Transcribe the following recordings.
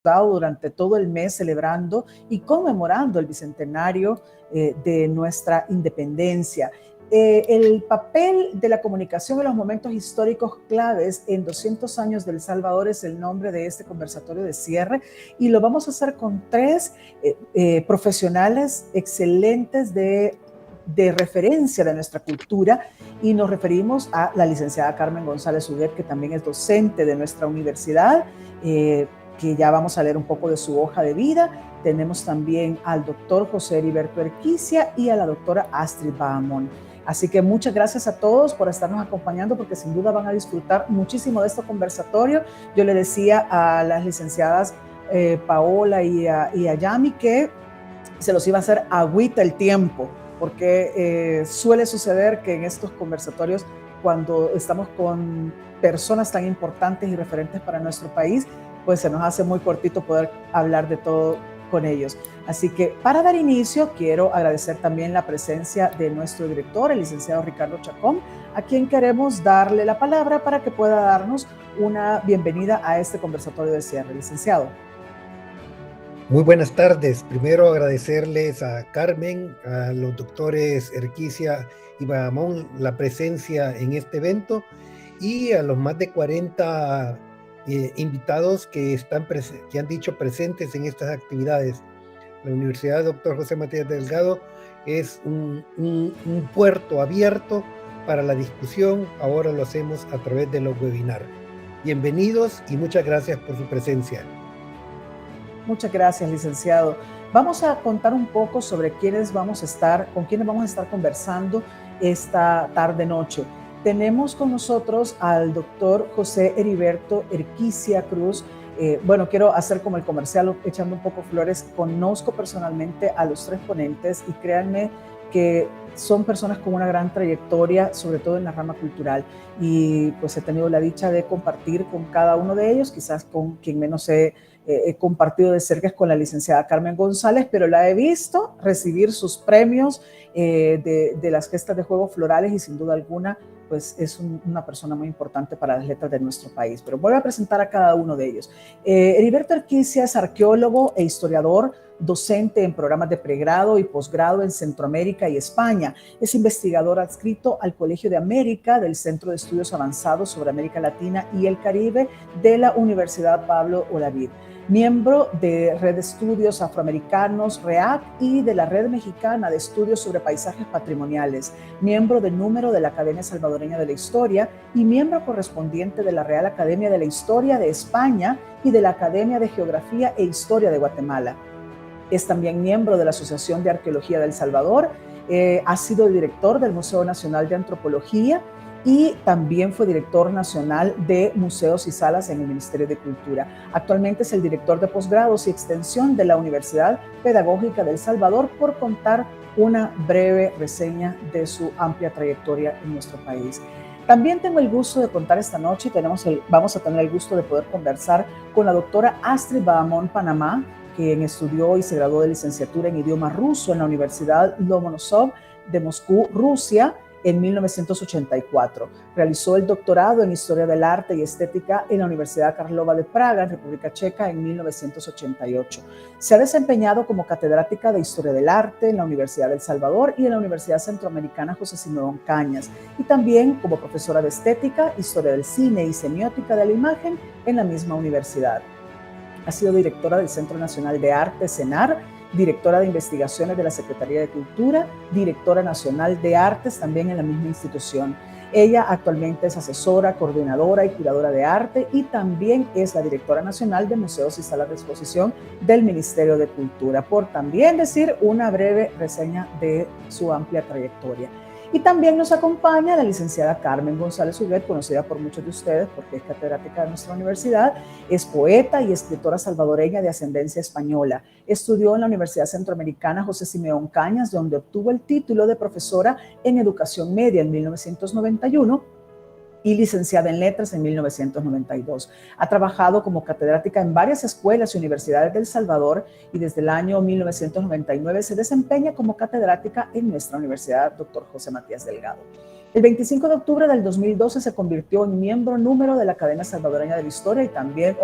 estado durante todo el mes celebrando y conmemorando el bicentenario de nuestra independencia. El papel de la comunicación en los momentos históricos claves en 200 años de El Salvador es el nombre de este conversatorio de cierre, y lo vamos a hacer con tres profesionales excelentes de referencia de nuestra cultura, y nos referimos a la licenciada Carmen González Huguet, que también es docente de nuestra universidad, que ya vamos a leer un poco de su hoja de vida. Tenemos también al doctor José Heriberto Erquicia y a la doctora Astrid Bahamón. Así que muchas gracias a todos por estarnos acompañando, porque sin duda van a disfrutar muchísimo de este conversatorio. Yo le decía a las licenciadas Paola y a Yami que se los iba a hacer agüita el tiempo, porque suele suceder que en estos conversatorios, cuando estamos con personas tan importantes y referentes para nuestro país, pues se nos hace muy cortito poder hablar de todo con ellos. Así que para dar inicio, quiero agradecer también la presencia de nuestro director, el licenciado Ricardo Chacón, a quien queremos darle la palabra para que pueda darnos una bienvenida a este conversatorio de cierre. Licenciado. Muy buenas tardes. Primero agradecerles a Carmen, a los doctores Erquicia y Bahamón la presencia en este evento, y a los más de 40 invitados que han dicho presentes en estas actividades. La Universidad Dr. José Matías Delgado es un puerto abierto para la discusión. Ahora lo hacemos a través de los webinars. Bienvenidos y muchas gracias por su presencia. Muchas gracias, licenciado. Vamos a contar un poco sobre con quiénes vamos a estar conversando esta tarde-noche. Tenemos con nosotros al doctor José Heriberto Erquicia Cruz. Bueno, quiero hacer como el comercial, echando un poco flores. Conozco personalmente a los tres ponentes y créanme que son personas con una gran trayectoria, sobre todo en la rama cultural, y pues he tenido la dicha de compartir con cada uno de ellos. Quizás con quien menos he compartido de cerca es con la licenciada Carmen González, pero la he visto recibir sus premios de las gestas de juegos florales, y sin duda alguna pues es una persona muy importante para las letras de nuestro país. Pero voy a presentar a cada uno de ellos. Heriberto Erquicia es arqueólogo e historiador, docente en programas de pregrado y posgrado en Centroamérica y España. Es investigador adscrito al Colegio de América del Centro de Estudios Avanzados sobre América Latina y el Caribe de la Universidad Pablo Olavide. Miembro de Red de Estudios Afroamericanos, REAC, y de la Red Mexicana de Estudios sobre Paisajes Patrimoniales. Miembro del número de la Academia Salvadoreña de la Historia y miembro correspondiente de la Real Academia de la Historia de España y de la Academia de Geografía e Historia de Guatemala. Es también miembro de la Asociación de Arqueología de El Salvador. Ha sido director del Museo Nacional de Antropología y también fue director nacional de museos y salas en el Ministerio de Cultura. Actualmente es el director de posgrados y extensión de la Universidad Pedagógica de El Salvador, por contar una breve reseña de su amplia trayectoria en nuestro país. También tengo el gusto de contar esta noche, vamos a tener el gusto de poder conversar con la doctora Astrid Bahamón Panamá, quien estudió y se graduó de licenciatura en idioma ruso en la Universidad Lomonosov de Moscú, Rusia, en 1984. Realizó el doctorado en Historia del Arte y Estética en la Universidad Karlova de Praga, en República Checa, en 1988. Se ha desempeñado como catedrática de Historia del Arte en la Universidad del Salvador y en la Universidad Centroamericana José Simeón Cañas, y también como profesora de Estética, Historia del Cine y Semiótica de la Imagen en la misma universidad. Ha sido directora del Centro Nacional de Arte, CENAR, directora de investigaciones de la Secretaría de Cultura, directora nacional de artes también en la misma institución. Ella actualmente es asesora, coordinadora y curadora de arte, y también es la directora nacional de museos y salas de exposición del Ministerio de Cultura, por también decir una breve reseña de su amplia trayectoria. Y también nos acompaña la licenciada Carmen González Huguet, conocida por muchos de ustedes porque es catedrática de nuestra universidad. Es poeta y escritora salvadoreña de ascendencia española. Estudió en la Universidad Centroamericana José Simeón Cañas, donde obtuvo el título de profesora en educación media en 1991 y licenciada en Letras en 1992. Ha trabajado como catedrática en varias escuelas y universidades de El Salvador, y desde el año 1999 se desempeña como catedrática en nuestra Universidad Dr. José Matías Delgado. El 25 de octubre del 2012 se convirtió en miembro número de la Academia Salvadoreña de la Historia y también,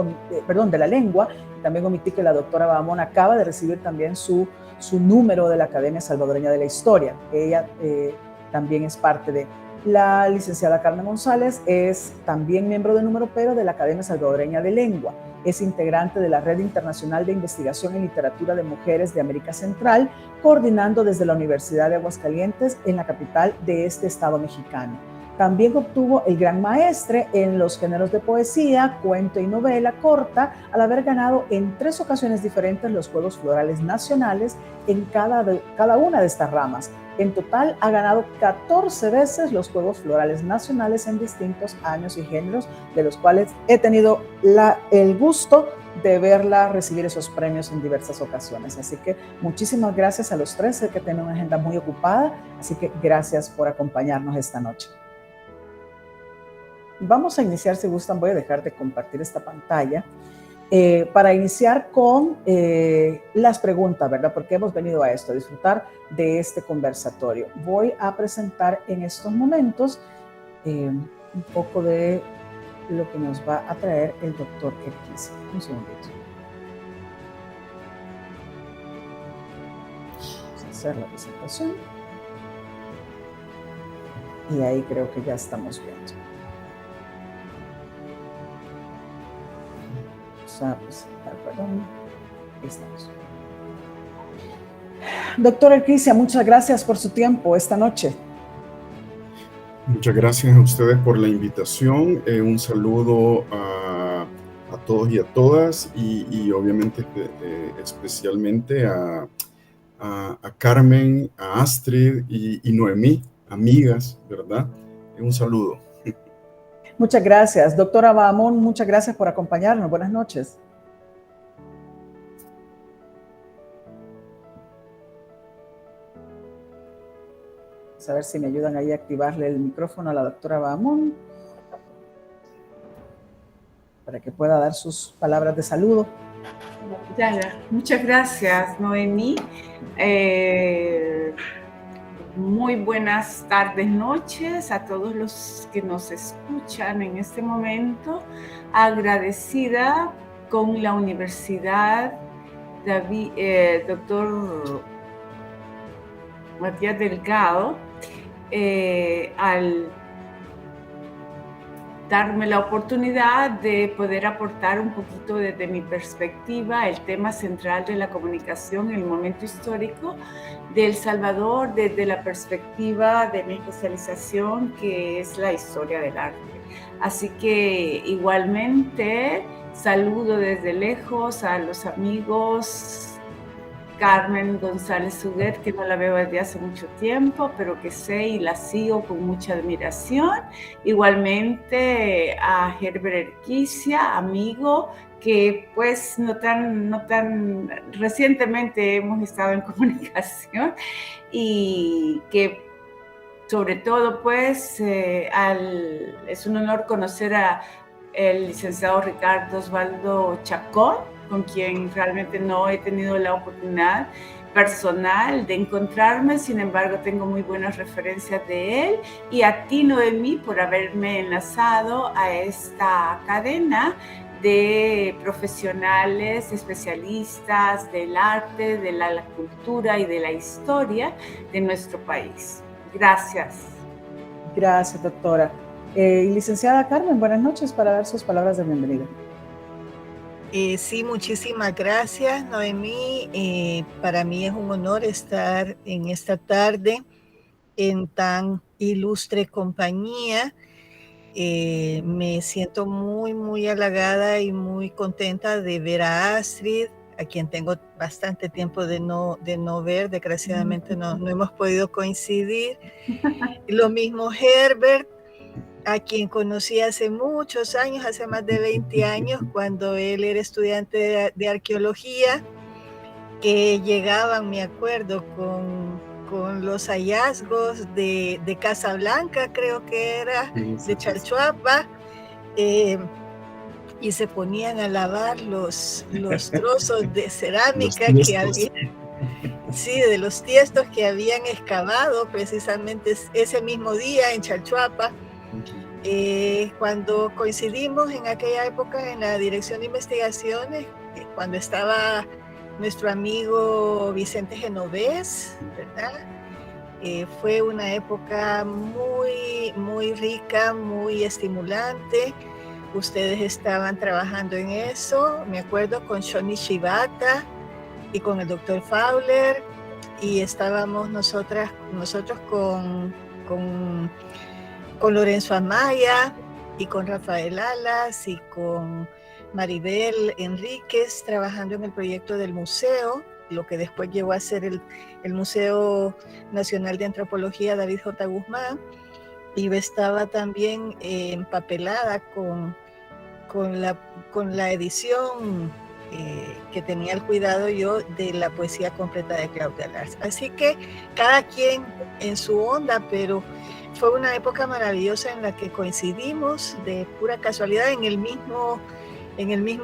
de la Lengua. También omití que la doctora Bahamón acaba de recibir también su número de la Academia Salvadoreña de la Historia. Ella también es parte de. La licenciada Carmen González es también miembro de número pero de la Academia Salvadoreña de Lengua. Es integrante de la Red Internacional de Investigación en Literatura de Mujeres de América Central, coordinando desde la Universidad de Aguascalientes en la capital de este estado mexicano. También obtuvo el Gran Maestre en los géneros de poesía, cuento y novela corta, al haber ganado en 3 ocasiones diferentes los Juegos Florales Nacionales en cada una de estas ramas. En total ha ganado 14 veces los Juegos Florales Nacionales en distintos años y géneros, de los cuales he tenido el gusto de verla recibir esos premios en diversas ocasiones. Así que muchísimas gracias a los 3, sé que tienen una agenda muy ocupada, así que gracias por acompañarnos esta noche. Vamos a iniciar, si gustan, voy a dejar de compartir esta pantalla para iniciar con las preguntas, ¿verdad? Porque hemos venido a esto, a disfrutar de este conversatorio. Voy a presentar en estos momentos un poco de lo que nos va a traer el doctor Erquisia. Un segundito. Vamos a hacer la presentación. Y ahí creo que ya estamos viendo. A presentar, perdón. Ahí estamos. Doctor Erquisia, muchas gracias por su tiempo esta noche. Muchas gracias a ustedes por la invitación. Un saludo a todos y a todas y obviamente especialmente a Carmen, a Astrid y Noemí, amigas, ¿verdad? Un saludo. Muchas gracias. Doctora Bahamón, muchas gracias por acompañarnos. Buenas noches. Vamos a ver si me ayudan ahí a activarle el micrófono a la doctora Bahamón para que pueda dar sus palabras de saludo. Muchas gracias, Noemí. Muy buenas tardes, noches a todos los que nos escuchan en este momento. Agradecida con la Universidad Dr. Matías Delgado al darme la oportunidad de poder aportar un poquito desde mi perspectiva el tema central de la comunicación en el momento histórico de El Salvador desde la perspectiva de mi especialización, que es la historia del arte. Así que igualmente saludo desde lejos a los amigos Carmen González Suguet, que no la veo desde hace mucho tiempo, pero que sé y la sigo con mucha admiración. Igualmente a Herbert Erquisia, amigo, que pues no tan recientemente hemos estado en comunicación y que sobre todo pues es un honor conocer a el licenciado Ricardo Osvaldo Chacón, con quien realmente no he tenido la oportunidad personal de encontrarme, sin embargo tengo muy buenas referencias de él, y a ti, Noemí, por haberme enlazado a esta cadena de profesionales, especialistas del arte, de la cultura y de la historia de nuestro país. Gracias. Gracias, doctora. Licenciada Carmen, buenas noches, para dar sus palabras de bienvenida. Sí, muchísimas gracias, Noemí. Para mí es un honor estar en esta tarde en tan ilustre compañía. Me siento muy halagada y muy contenta de ver a Astrid, a quien tengo bastante tiempo de no ver. Desgraciadamente no hemos podido coincidir. Lo mismo Herbert, a quien conocí hace muchos años, hace más de 20 años, cuando él era estudiante de arqueología, que llegaban, me acuerdo, con los hallazgos de Casablanca, creo que era, de Chalchuapa, y se ponían a lavar los trozos de cerámica que había. Sí, de los tiestos que habían excavado precisamente ese mismo día en Chalchuapa. Cuando coincidimos en aquella época en la Dirección de Investigaciones, cuando estaba nuestro amigo Vicente Genovés, ¿verdad? Fue una época muy, muy rica, muy estimulante. Ustedes estaban trabajando en eso, me acuerdo, con Shoni Shibata y con el doctor Fowler, y estábamos nosotros con Lorenzo Amaya y con Rafael Alas y con Maribel Enríquez trabajando en el proyecto del museo, lo que después llegó a ser el Museo Nacional de Antropología David J. Guzmán. Y yo estaba también empapelada con la edición que tenía el cuidado yo de la poesía completa de Claudia Lars. Así que cada quien en su onda, pero fue una época maravillosa en la que coincidimos de pura casualidad en el mismo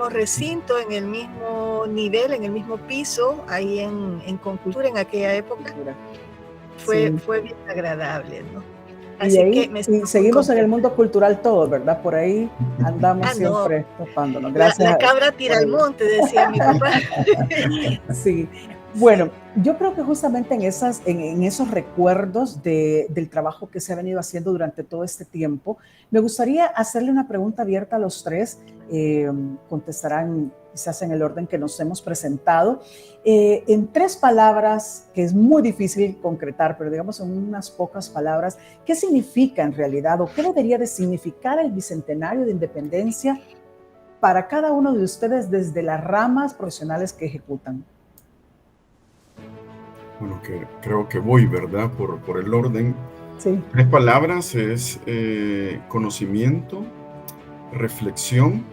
recinto, en el mismo nivel, en el mismo piso, ahí en Concultura en aquella época. Fue bien agradable, ¿no? Así y ahí y seguimos en el mundo cultural todos, ¿verdad? Por ahí andamos siempre topándonos. Gracias. La cabra tira al monte, decía mi papá. Sí. Bueno, yo creo que justamente en esos recuerdos del trabajo que se ha venido haciendo durante todo este tiempo, me gustaría hacerle una pregunta abierta a los tres. Contestarán quizás en el orden que nos hemos presentado. En 3 palabras, que es muy difícil concretar, pero digamos en unas pocas palabras, ¿qué significa en realidad o qué debería de significar el Bicentenario de Independencia para cada uno de ustedes desde las ramas profesionales que ejecutan? Bueno, creo que voy, ¿verdad? Por el orden. Sí. 3 palabras es conocimiento, reflexión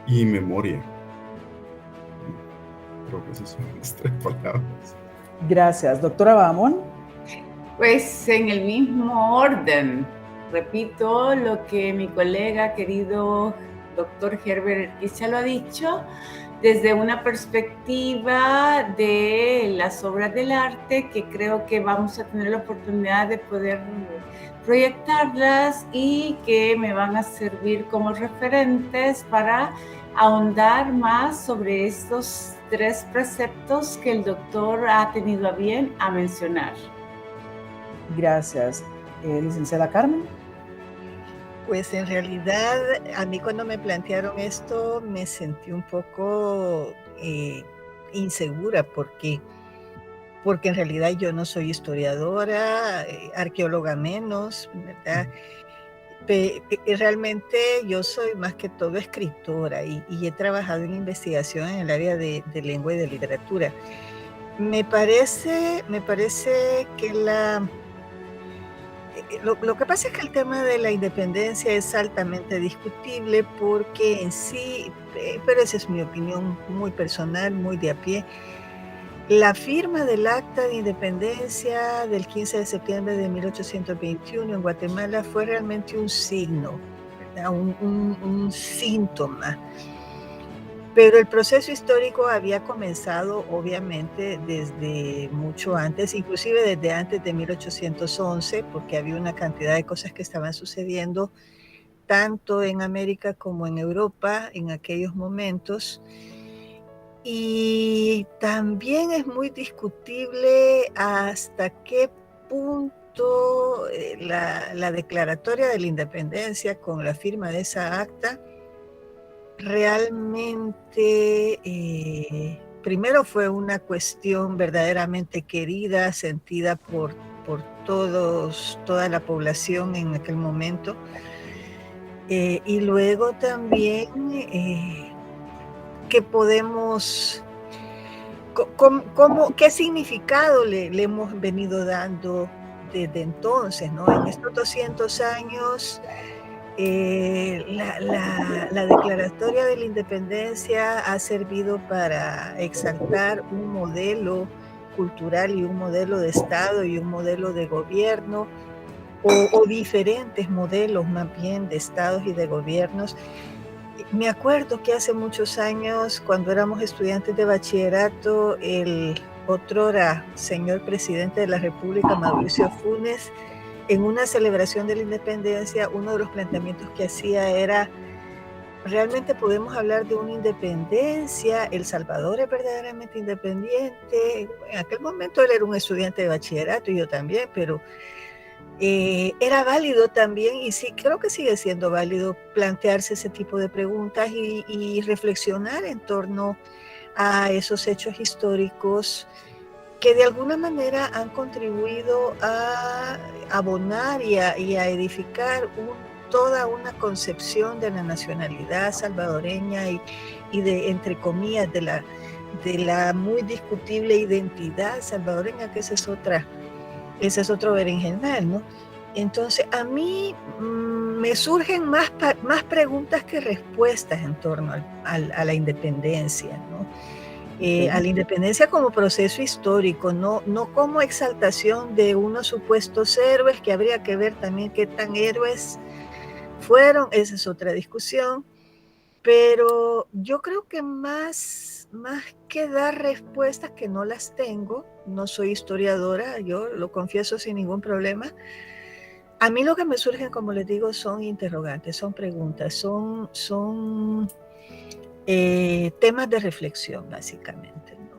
y memoria. Creo que esas son las 3 palabras. Gracias. Doctora Bahamón. Pues en el mismo orden, repito lo que mi colega querido doctor Herbert Erquicia lo ha dicho, desde una perspectiva de las obras del arte, que creo que vamos a tener la oportunidad de poder proyectarlas y que me van a servir como referentes para ahondar más sobre estos 3 preceptos que el doctor ha tenido a bien a mencionar. Gracias. Licenciada Carmen. Pues en realidad, a mí cuando me plantearon esto me sentí un poco insegura porque en realidad yo no soy historiadora, arqueóloga menos, ¿verdad? Realmente yo soy más que todo escritora y he trabajado en investigación en el área de lengua y de literatura. Me parece que lo que pasa es que el tema de la independencia es altamente discutible porque en sí, pero esa es mi opinión muy personal, muy de a pie, la firma del Acta de Independencia del 15 de septiembre de 1821 en Guatemala fue realmente un signo, ¿verdad? Un síntoma. Pero el proceso histórico había comenzado obviamente desde mucho antes, inclusive desde antes de 1811, porque había una cantidad de cosas que estaban sucediendo tanto en América como en Europa en aquellos momentos. Y también es muy discutible hasta qué punto la declaratoria de la independencia con la firma de esa acta realmente, primero fue una cuestión verdaderamente querida, sentida por toda la población en aquel momento, y luego también que podemos, ¿qué significado le hemos venido dando desde entonces, ¿no? En estos 200 años, la declaratoria de la independencia ha servido para exaltar un modelo cultural y un modelo de Estado y un modelo de gobierno, o diferentes modelos más bien de estados y de gobiernos. Me acuerdo que hace muchos años, cuando éramos estudiantes de bachillerato, el otrora señor presidente de la República, Mauricio Funes, en una celebración de la independencia, uno de los planteamientos que hacía era: ¿realmente podemos hablar de una independencia? ¿El Salvador es verdaderamente independiente? En aquel momento él era un estudiante de bachillerato y yo también, pero era válido también, y sí, creo que sigue siendo válido plantearse ese tipo de preguntas y reflexionar en torno a esos hechos históricos que de alguna manera han contribuido a abonar y a edificar toda una concepción de la nacionalidad salvadoreña y de, entre comillas, de la muy discutible identidad salvadoreña, que ese es otro berenjenal, ¿no? Entonces, a mí me surgen más preguntas que respuestas en torno a la independencia, ¿no? A la independencia como proceso histórico, no como exaltación de unos supuestos héroes, que habría que ver también qué tan héroes fueron, esa es otra discusión, pero yo creo que más que dar respuestas, que no las tengo, no soy historiadora, yo lo confieso sin ningún problema. A mí lo que me surgen, como les digo, son interrogantes, son preguntas, son temas de reflexión, básicamente, ¿no?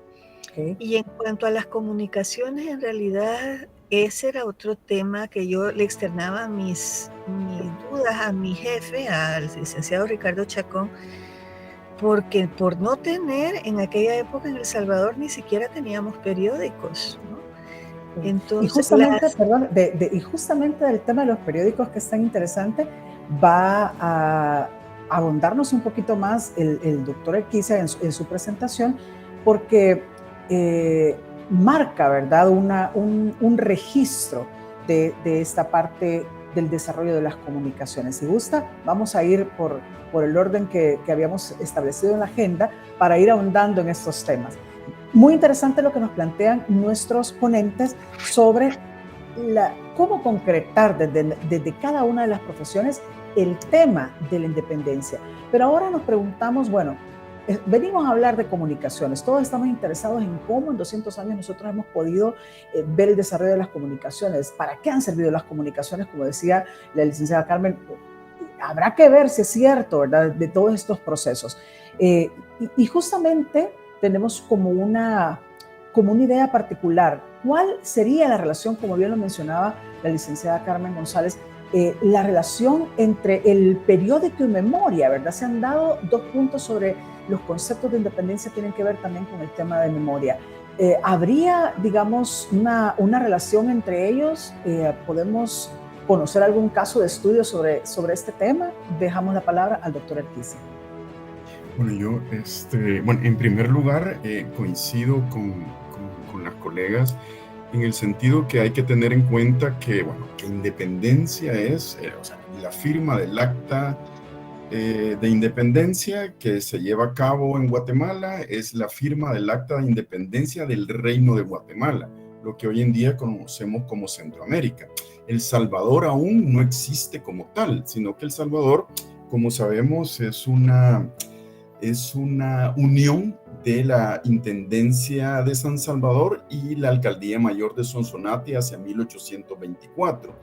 Okay. Y en cuanto a las comunicaciones, en realidad ese era otro tema que yo le externaba mis dudas a mi jefe, al licenciado Ricardo Chacón, porque por no tener en aquella época en El Salvador ni siquiera teníamos periódicos, ¿no? Entonces, y justamente, perdón, y justamente del tema de los periódicos, que es tan interesante, va a abondarnos un poquito más el doctor Erquicia en su presentación, porque marca, ¿verdad?, un registro de esta parte del desarrollo de las comunicaciones. Si gusta, vamos a ir por el orden que habíamos establecido en la agenda para ir ahondando en estos temas. Muy interesante lo que nos plantean nuestros ponentes sobre cómo concretar desde cada una de las profesiones el tema de la independencia. Pero ahora nos preguntamos, bueno, venimos a hablar de comunicaciones, todos estamos interesados en cómo en 200 años nosotros hemos podido ver el desarrollo de las comunicaciones, para qué han servido las comunicaciones, como decía la licenciada Carmen. Habrá que ver si es cierto, ¿verdad?, de todos estos procesos. Y justamente tenemos como una idea particular. ¿Cuál sería la relación, como bien lo mencionaba la licenciada Carmen González, la relación entre el periódico y memoria, ¿verdad? Se han dado 2 puntos sobre los conceptos de independencia, tienen que ver también con el tema de memoria. ¿Habría, digamos, una relación entre ellos? ¿Podemos conocer algún caso de estudio sobre este tema? Dejamos la palabra al doctor Erquicia. Bueno, yo, en primer lugar, coincido con las colegas en el sentido que hay que tener en cuenta que independencia es la firma del acta de independencia que se lleva a cabo en Guatemala, es la firma del acta de independencia del Reino de Guatemala, lo que hoy en día conocemos como Centroamérica. El Salvador aún no existe como tal, sino que El Salvador, como sabemos, es una unión de la Intendencia de San Salvador y la Alcaldía Mayor de Sonsonate hacia 1824.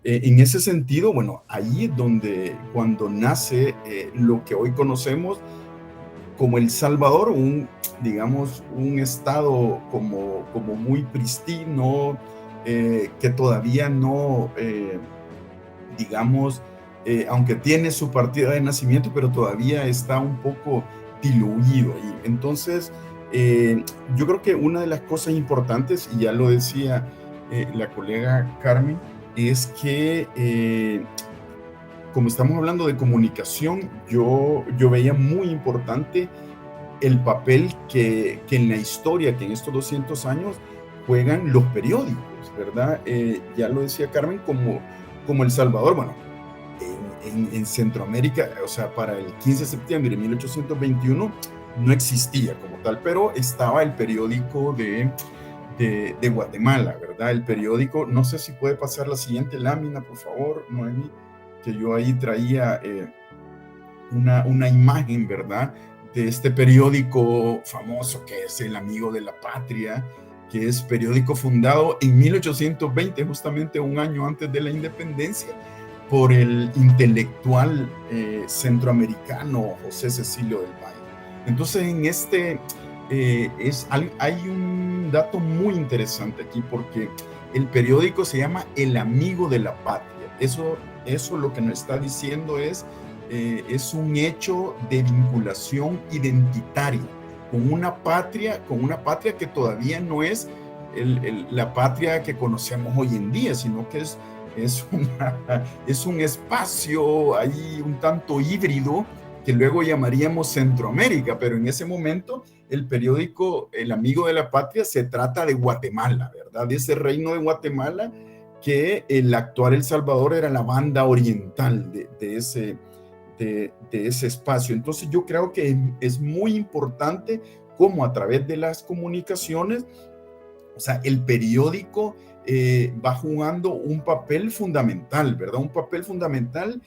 En ese sentido, ahí es donde cuando nace lo que hoy conocemos como El Salvador, un estado como muy pristino, que todavía no, aunque tiene su partida de nacimiento, pero todavía está un poco diluido. Y entonces, yo creo que una de las cosas importantes, y ya lo decía la colega Carmen, es que como estamos hablando de comunicación, yo veía muy importante el papel que en la historia, que en estos 200 años juegan los periódicos, ¿verdad? Ya lo decía Carmen, como El Salvador, en Centroamérica, para el 15 de septiembre de 1821 no existía como tal, pero estaba el periódico de Guatemala, ¿verdad? El periódico, no sé si puede pasar la siguiente lámina, por favor, Noemí, que yo ahí traía una imagen, ¿verdad?, este periódico famoso que es El Amigo de la Patria, que es periódico fundado en 1820, justamente un año antes de la independencia, por el intelectual centroamericano José Cecilio del Valle. Entonces, en hay un dato muy interesante aquí, porque el periódico se llama El Amigo de la Patria. Eso lo que nos está diciendo es un hecho de vinculación identitaria con una patria que todavía no es la patria que conocemos hoy en día, sino que es un espacio ahí un tanto híbrido que luego llamaríamos Centroamérica, pero en ese momento el periódico El Amigo de la Patria se trata de Guatemala, ¿verdad? De ese reino de Guatemala que el actual El Salvador era la banda oriental de ese espacio. Entonces yo creo que es muy importante cómo a través de las comunicaciones, o sea, el periódico va jugando un papel fundamental, ¿verdad? Un papel fundamental,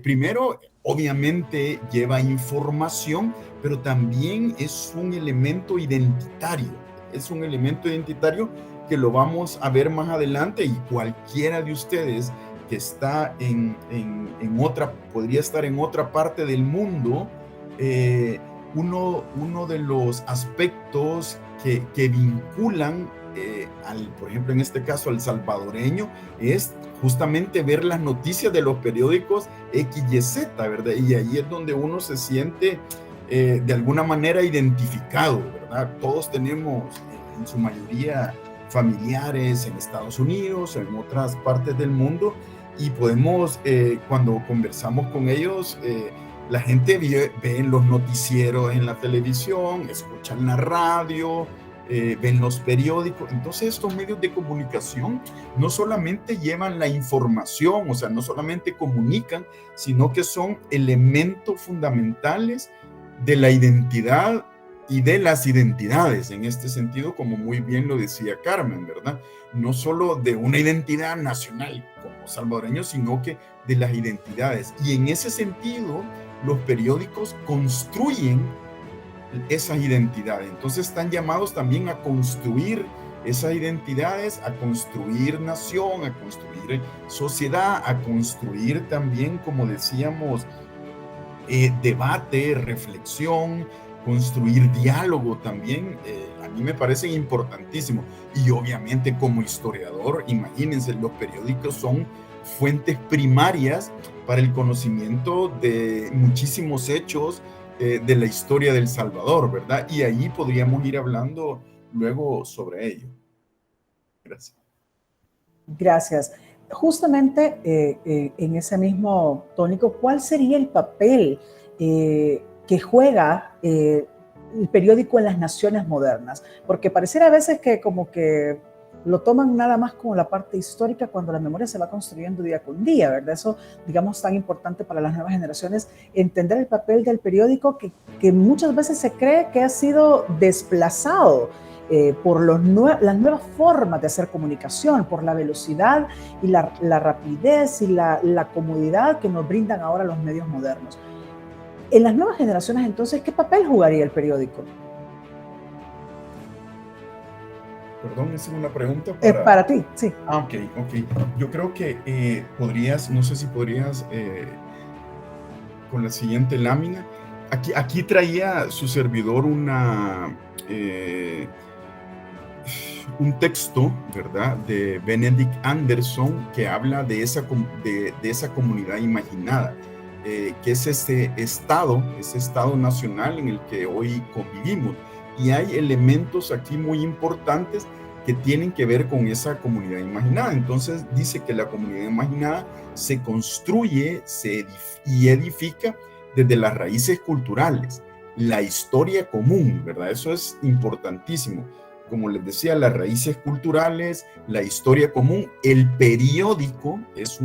primero, obviamente lleva información, pero también es un elemento identitario. Es un elemento identitario que lo vamos a ver más adelante, y cualquiera de ustedes que está podría estar en otra parte del mundo, uno de los aspectos que vinculan por ejemplo, en este caso al salvadoreño, es justamente ver las noticias de los periódicos X y Z, ¿verdad? Y ahí es donde uno se siente de alguna manera identificado, ¿verdad? Todos tenemos en su mayoría familiares en Estados Unidos, en otras partes del mundo, y podemos, cuando conversamos con ellos, la gente ve los noticieros en la televisión, escuchan la radio, ven los periódicos. Entonces estos medios de comunicación no solamente llevan la información, o sea, no solamente comunican, sino que son elementos fundamentales de la identidad y de las identidades, en este sentido, como muy bien lo decía Carmen, ¿verdad? No solo de una identidad nacional como salvadoreños, sino que de las identidades. Y en ese sentido, los periódicos construyen esas identidades. Entonces están llamados también a construir esas identidades, a construir nación, a construir sociedad, a construir también, como decíamos, debate, reflexión, construir diálogo también. A mí me parecen importantísimos. Y obviamente como historiador, imagínense, los periódicos son fuentes primarias para el conocimiento de muchísimos hechos de la historia del Salvador, ¿verdad? Y ahí podríamos ir hablando luego sobre ello. Gracias. Gracias. Justamente en ese mismo tónico, ¿cuál sería el papel que juega el periódico en las naciones modernas? Porque pareciera a veces que como que lo toman nada más como la parte histórica, cuando la memoria se va construyendo día con día, ¿verdad? Eso, digamos, tan importante para las nuevas generaciones, entender el papel del periódico que muchas veces se cree que ha sido desplazado por las nuevas formas de hacer comunicación, por la velocidad y la rapidez y la comodidad que nos brindan ahora los medios modernos. En las nuevas generaciones, entonces, ¿qué papel jugaría el periódico? Perdón, esa es una pregunta para ti, sí. Ok. Yo creo que no sé si podrías, con la siguiente lámina, aquí traía su servidor un texto, ¿verdad?, de Benedict Anderson, que habla de esa comunidad imaginada, que es ese estado nacional en el que hoy convivimos. Y hay elementos aquí muy importantes que tienen que ver con esa comunidad imaginada. Entonces dice que la comunidad imaginada se construye y edifica desde las raíces culturales, la historia común, ¿verdad? Eso es importantísimo. Como les decía, las raíces culturales, la historia común, el periódico es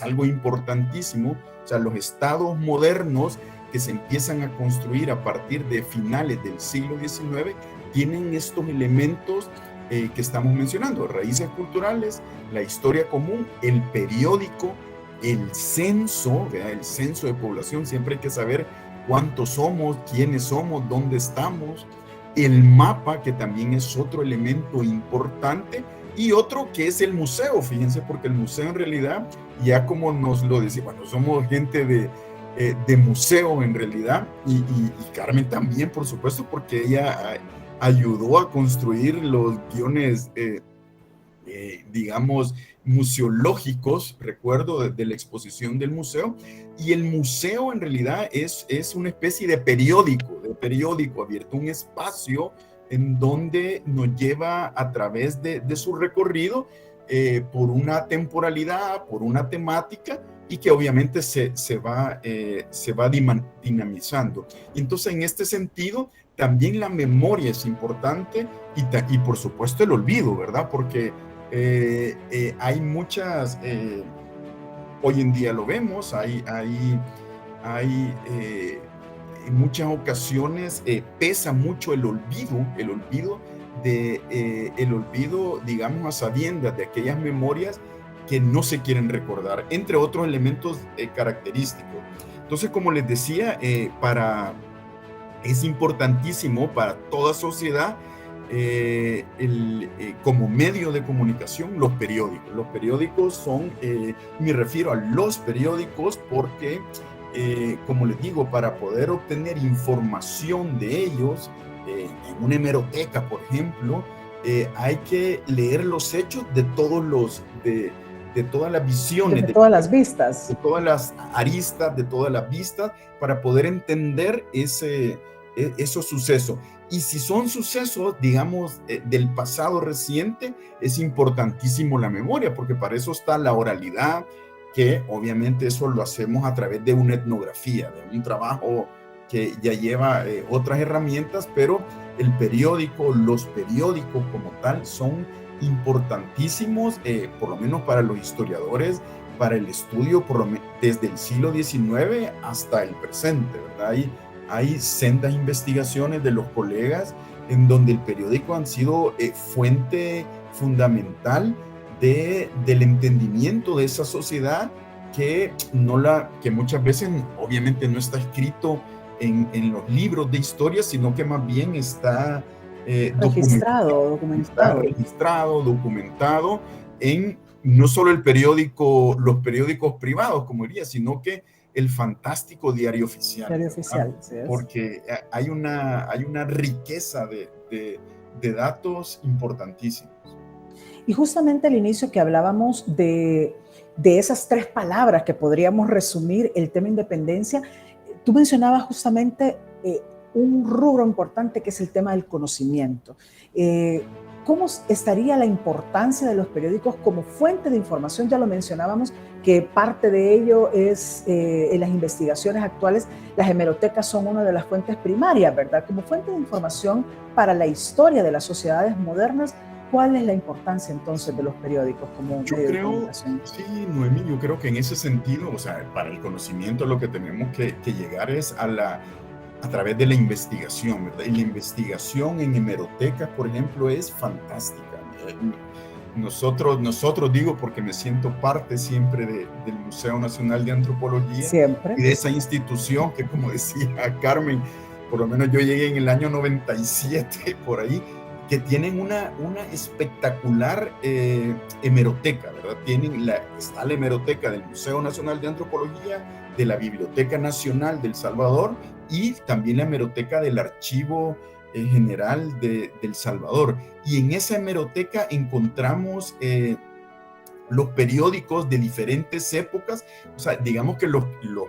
algo importantísimo. O sea, los estados modernos que se empiezan a construir a partir de finales del siglo XIX tienen estos elementos que estamos mencionando: raíces culturales, la historia común, el periódico, el censo, ¿verdad? El censo de población. Siempre hay que saber cuántos somos, quiénes somos, dónde estamos, el mapa, que también es otro elemento importante, y otro que es el museo, fíjense, porque el museo en realidad, ya como nos lo decía, bueno, somos gente de museo en realidad, y Carmen también, por supuesto, porque ella ayudó a construir los guiones, digamos, museológicos, recuerdo, de la exposición del museo, y el museo en realidad es una especie de periódico abierto, un espacio en donde nos lleva a través de su recorrido por una temporalidad, por una temática, y que obviamente se va dinamizando. Entonces, en este sentido, también la memoria es importante y por supuesto el olvido, ¿verdad? Porque hay muchas, hoy en día lo vemos, hay en muchas ocasiones pesa mucho el olvido, digamos, a sabiendas de aquellas memorias que no se quieren recordar, entre otros elementos característicos. Entonces, como les decía, es importantísimo para toda sociedad como medio de comunicación los periódicos. Los periódicos son, me refiero a los periódicos porque, como les digo, para poder obtener información de ellos, en una hemeroteca, por ejemplo, hay que leer los hechos de todas las visiones, de todas las vistas, de todas las aristas, de todas las vistas, para poder entender esos sucesos. Y si son sucesos, digamos, del pasado reciente, es importantísimo la memoria, porque para eso está la oralidad, que obviamente eso lo hacemos a través de una etnografía, de un trabajo que ya lleva otras herramientas, pero el periódico, los periódicos como tal, son importantísimos, por lo menos para los historiadores, para el estudio desde el siglo XIX hasta el presente, ¿verdad? Hay sendas investigaciones de los colegas en donde el periódico han sido fuente fundamental del entendimiento de esa sociedad que muchas veces obviamente no está escrito en los libros de historia, sino que más bien está documentado en no solo los periódicos privados, como diría, sino que el fantástico diario oficial. Diario oficial, sí es. Porque hay una riqueza de datos importantísimos. Y justamente al inicio que hablábamos de esas tres palabras que podríamos resumir el tema independencia, tú mencionabas justamente un rubro importante que es el tema del conocimiento. ¿Cómo estaría la importancia de los periódicos como fuente de información? Ya lo mencionábamos, que parte de ello es en las investigaciones actuales, las hemerotecas son una de las fuentes primarias, ¿verdad? Como fuente de información para la historia de las sociedades modernas, ¿cuál es la importancia entonces de los periódicos como medio de comunicación? Sí, Noemí, yo creo que en ese sentido, o sea, para el conocimiento lo que tenemos que llegar es a través de la investigación, ¿verdad? Y la investigación en hemerotecas, por ejemplo, es fantástica. Nosotros digo, porque me siento parte siempre del Museo Nacional de Antropología, siempre, y de esa institución que, como decía Carmen, por lo menos yo llegué en el año 97, por ahí, que tienen una espectacular hemeroteca, ¿verdad? Está la hemeroteca del Museo Nacional de Antropología, de la Biblioteca Nacional de El Salvador, y también la hemeroteca del Archivo General de El Salvador. Y en esa hemeroteca encontramos los periódicos de diferentes épocas, o sea, digamos que los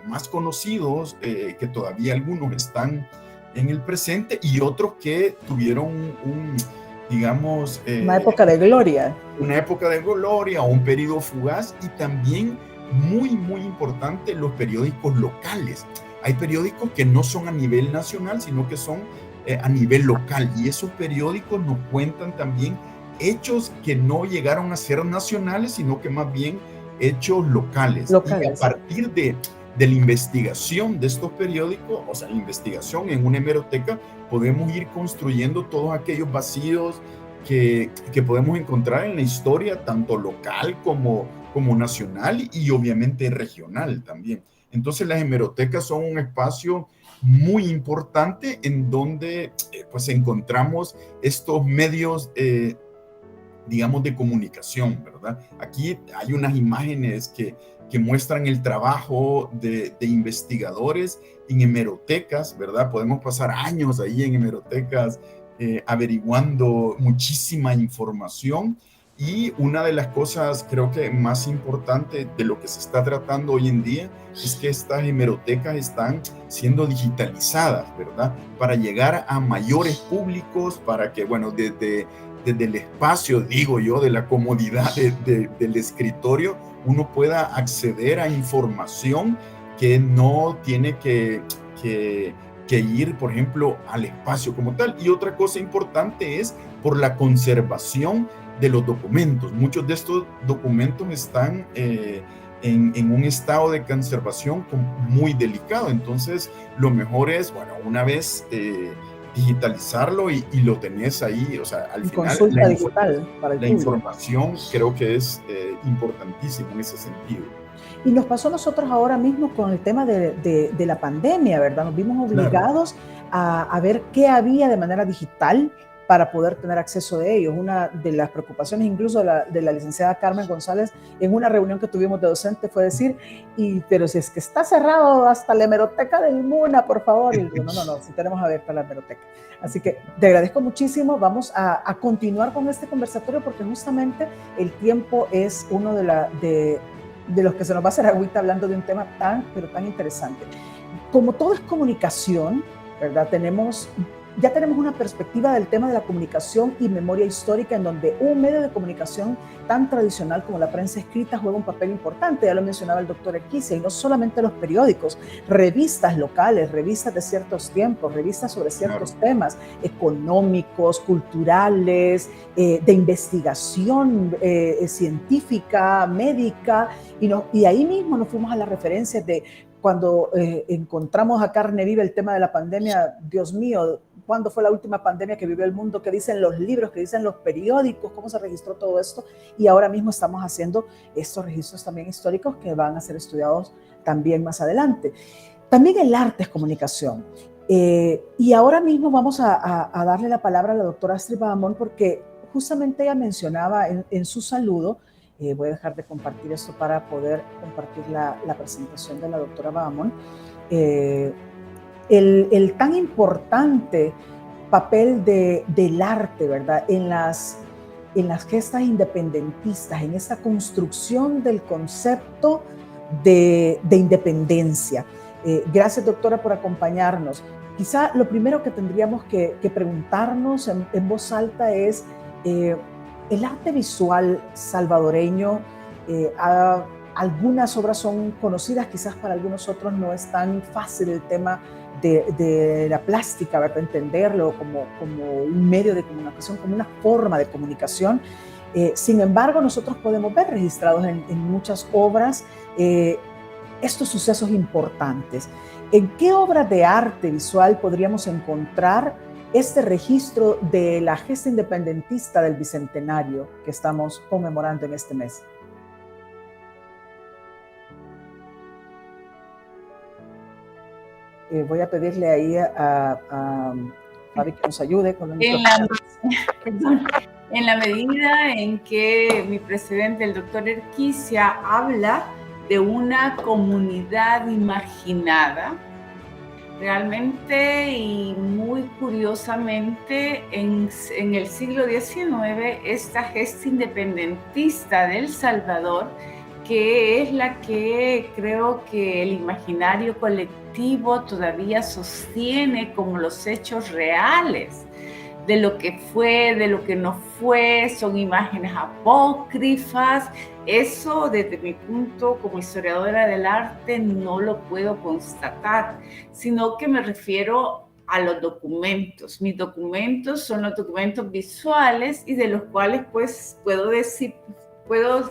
más conocidos, que todavía algunos están en el presente, y otros que tuvieron digamos... una época de gloria. Una época de gloria o un periodo fugaz, y también muy, muy importante los periódicos locales. Hay periódicos que no son a nivel nacional, sino que son a nivel local, y esos periódicos nos cuentan también hechos que no llegaron a ser nacionales, sino que más bien hechos locales. Y a partir de la investigación de estos periódicos, o sea, la investigación en una hemeroteca, podemos ir construyendo todos aquellos vacíos que podemos encontrar en la historia, tanto local como nacional y obviamente regional también. Entonces las hemerotecas son un espacio muy importante en donde pues encontramos estos medios digamos, de comunicación, ¿verdad? Aquí hay unas imágenes que muestran el trabajo de investigadores en hemerotecas, ¿verdad? Podemos pasar años ahí en hemerotecas averiguando muchísima información. Y una de las cosas creo que más importante de lo que se está tratando hoy en día es que estas hemerotecas están siendo digitalizadas, ¿verdad? Para llegar a mayores públicos, para que, bueno, desde el espacio, digo yo, de la comodidad del escritorio, uno pueda acceder a información que no tiene que ir, por ejemplo, al espacio como tal. Y otra cosa importante es por la conservación de los documentos. Muchos de estos documentos están en un estado de conservación muy delicado. Entonces, lo mejor es, bueno, una vez digitalizarlo y lo tenés ahí, o sea, al final consulta digital para el la público. Información creo que es importantísimo en ese sentido. Y nos pasó a nosotros ahora mismo con el tema de la pandemia, ¿verdad? Nos vimos obligados a ver qué había de manera digital para poder tener acceso de ellos. Una de las preocupaciones incluso de la licenciada Carmen González en una reunión que tuvimos de docentes fue decir, pero si es que está cerrado hasta la hemeroteca del MUNA, por favor. Y digo, no, si tenemos abierta la hemeroteca. Así que te agradezco muchísimo. Vamos a continuar con este conversatorio porque justamente el tiempo es uno de los que se nos va a hacer agüita hablando de un tema pero tan interesante. Como todo es comunicación, ¿verdad? Ya tenemos una perspectiva del tema de la comunicación y memoria histórica en donde un medio de comunicación tan tradicional como la prensa escrita juega un papel importante, ya lo mencionaba el doctor Erquicia, y no solamente los periódicos, revistas locales, revistas de ciertos tiempos, revistas sobre ciertos temas económicos, culturales, de investigación científica, médica, y ahí mismo nos fuimos a las referencias de cuando encontramos a carne viva el tema de la pandemia. Dios mío, ¿cuándo fue la última pandemia que vivió el mundo? ¿Qué dicen los libros? ¿Qué dicen los periódicos? ¿Cómo se registró todo esto? Y ahora mismo estamos haciendo estos registros también históricos que van a ser estudiados también más adelante. También el arte es comunicación. Y ahora mismo vamos a darle la palabra a la doctora Astrid Bahamón porque justamente ella mencionaba en su saludo. Voy a dejar de compartir esto para poder compartir la presentación de la doctora Bahamón. El tan importante papel del arte, ¿verdad? En las gestas independentistas, en esa construcción del concepto de independencia. Gracias, doctora, por acompañarnos. Quizá lo primero que tendríamos que preguntarnos en voz alta es el arte visual salvadoreño. Algunas obras son conocidas, quizás para algunos otros no es tan fácil el tema de la plástica, ¿verdad? Entenderlo como un medio de comunicación, como una forma de comunicación. Sin embargo, nosotros podemos ver registrados en muchas obras estos sucesos importantes. ¿En qué obras de arte visual podríamos encontrar este registro de la gesta independentista del Bicentenario que estamos conmemorando en este mes? Voy a pedirle ahí a Fabi que nos ayude con el en la medida en que mi presidente, el doctor Erquicia, habla de una comunidad imaginada, realmente y muy curiosamente, en el siglo XIX, esta gesta independentista de El Salvador, que es la que creo que el imaginario colectivo todavía sostiene como los hechos reales de lo que fue, de lo que no fue, son imágenes apócrifas. Eso, desde mi punto como historiadora del arte, no lo puedo constatar, sino que me refiero a los documentos. Mis documentos son los documentos visuales y de los cuales pues puedo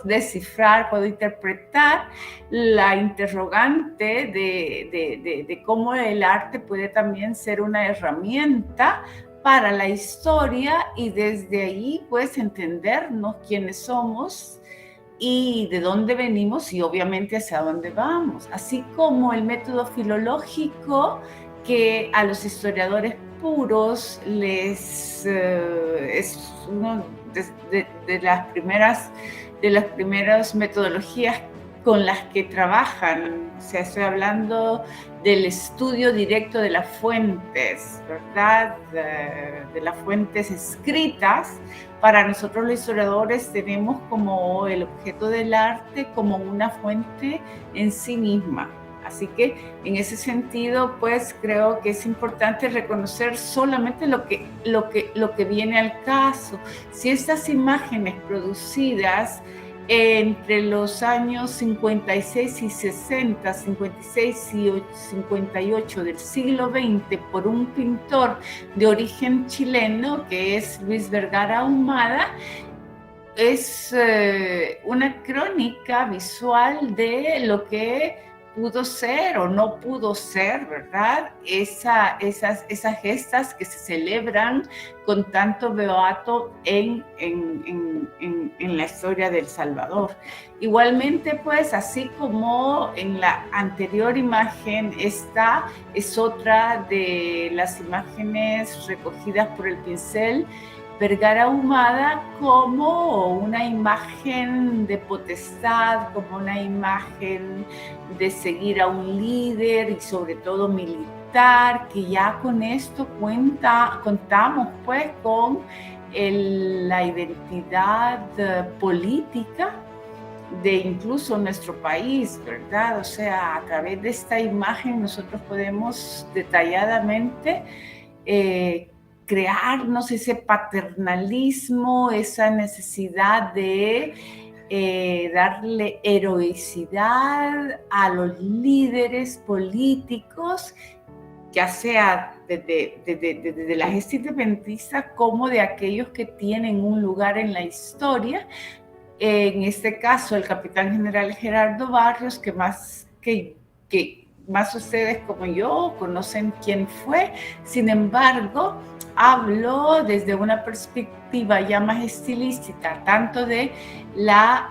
descifrar, puedo interpretar la interrogante de cómo el arte puede también ser una herramienta para la historia y desde ahí pues entendernos quiénes somos y de dónde venimos y obviamente hacia dónde vamos, así como el método filológico que a los historiadores puros es una de las primeras metodologías con las que trabajan. O sea, estoy hablando del estudio directo de las fuentes, ¿verdad? De las fuentes escritas. Para nosotros los historiadores tenemos como el objeto del arte como una fuente en sí misma. Así que en ese sentido, pues creo que es importante reconocer solamente lo que viene al caso. Si estas imágenes producidas entre los años 56 y 60, 56 y 58 del siglo XX por un pintor de origen chileno que es Luis Vergara Ahumada, es una crónica visual de lo que pudo ser o no pudo ser, ¿verdad? Esas gestas que se celebran con tanto beato en la historia de El Salvador. Igualmente, pues, así como en la anterior imagen, esta es otra de las imágenes recogidas por el pincel Vergara Ahumada como una imagen de potestad, como una imagen de seguir a un líder y sobre todo militar, que ya con esto contamos pues con la identidad política de incluso nuestro país, ¿verdad? O sea, a través de esta imagen nosotros podemos detalladamente crearnos ese paternalismo, esa necesidad de darle heroicidad a los líderes políticos, ya sea desde la gesta independentista como de aquellos que tienen un lugar en la historia. En este caso, el capitán general Gerardo Barrios, que más ustedes como yo conocen quién fue. Sin embargo, hablo desde una perspectiva ya más estilística, tanto de la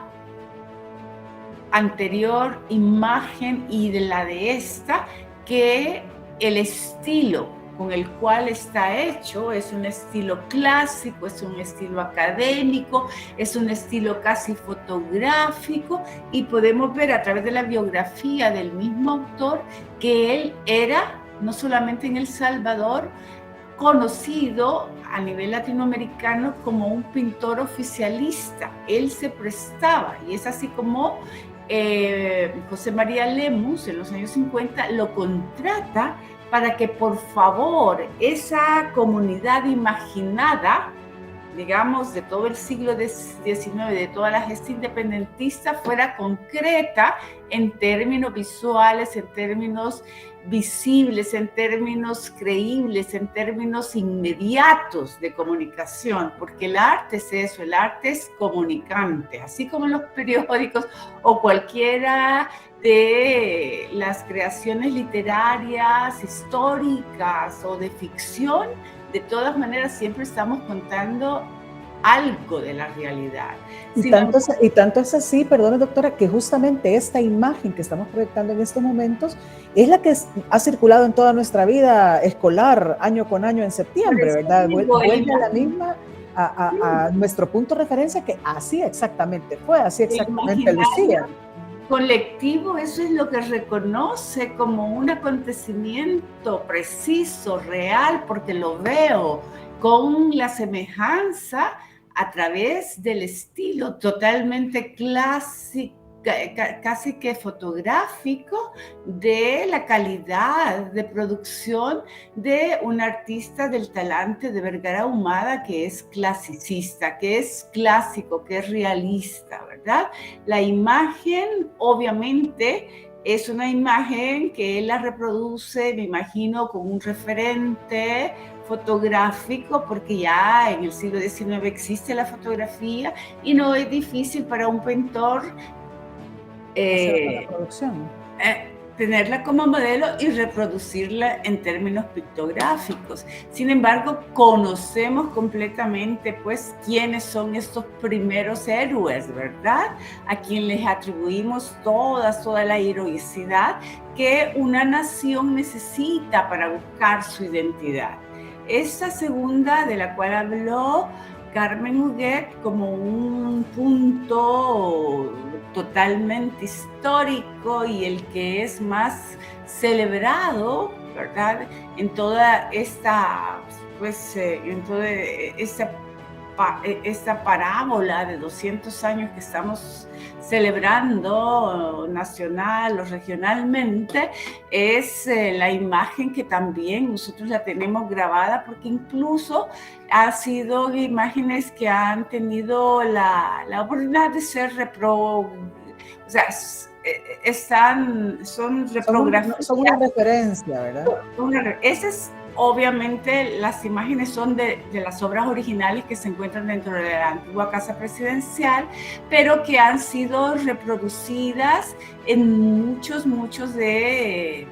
anterior imagen y de la de esta, que el estilo con el cual está hecho es un estilo clásico, es un estilo académico, es un estilo casi fotográfico, y podemos ver a través de la biografía del mismo autor que él era, no solamente en El Salvador, conocido a nivel latinoamericano como un pintor oficialista. Él se prestaba, y es así como José María Lemus en los años 50 lo contrata para que por favor esa comunidad imaginada, digamos, de todo el siglo XIX, de toda la gesta independentista, fuera concreta en términos visuales, en términos visibles, en términos creíbles, en términos inmediatos de comunicación, porque el arte es eso, el arte es comunicante, así como los periódicos o cualquiera de las creaciones literarias, históricas o de ficción. De todas maneras, siempre estamos contando algo de la realidad. Y tanto es así, perdone doctora, que justamente esta imagen que estamos proyectando en estos momentos es la que ha circulado en toda nuestra vida escolar, año con año en septiembre, ¿verdad? Vuelve a la misma, a nuestro punto de referencia, que así exactamente fue, así exactamente lucía. Colectivo, eso es lo que reconoce como un acontecimiento preciso, real, porque lo veo con la semejanza a través del estilo totalmente clásico, casi que fotográfico, de la calidad de producción de un artista del talante de Vergara Ahumada, que es clasicista, que es clásico, que es realista, ¿verdad? La imagen, obviamente, es una imagen que él la reproduce, me imagino, con un referente fotográfico, porque ya en el siglo XIX existe la fotografía y no es difícil para un pintor hacer la producción. tenerla como modelo y reproducirla en términos pictográficos. Sin embargo, conocemos completamente, pues, quiénes son estos primeros héroes, ¿verdad? A quien les atribuimos toda la heroicidad que una nación necesita para buscar su identidad. Esta segunda, de la cual habló Carmen Huguet, como un punto totalmente histórico y el que es más celebrado, ¿verdad? En toda esta, pues, en toda esta parábola de 200 años que estamos celebrando nacional o regionalmente, es la imagen que también nosotros la tenemos grabada, porque incluso ha sido imágenes que han tenido la oportunidad de ser o sea, son reprografías. Son una referencia, ¿verdad? Esa es, obviamente, las imágenes son de las obras originales que se encuentran dentro de la antigua Casa Presidencial, pero que han sido reproducidas en muchos de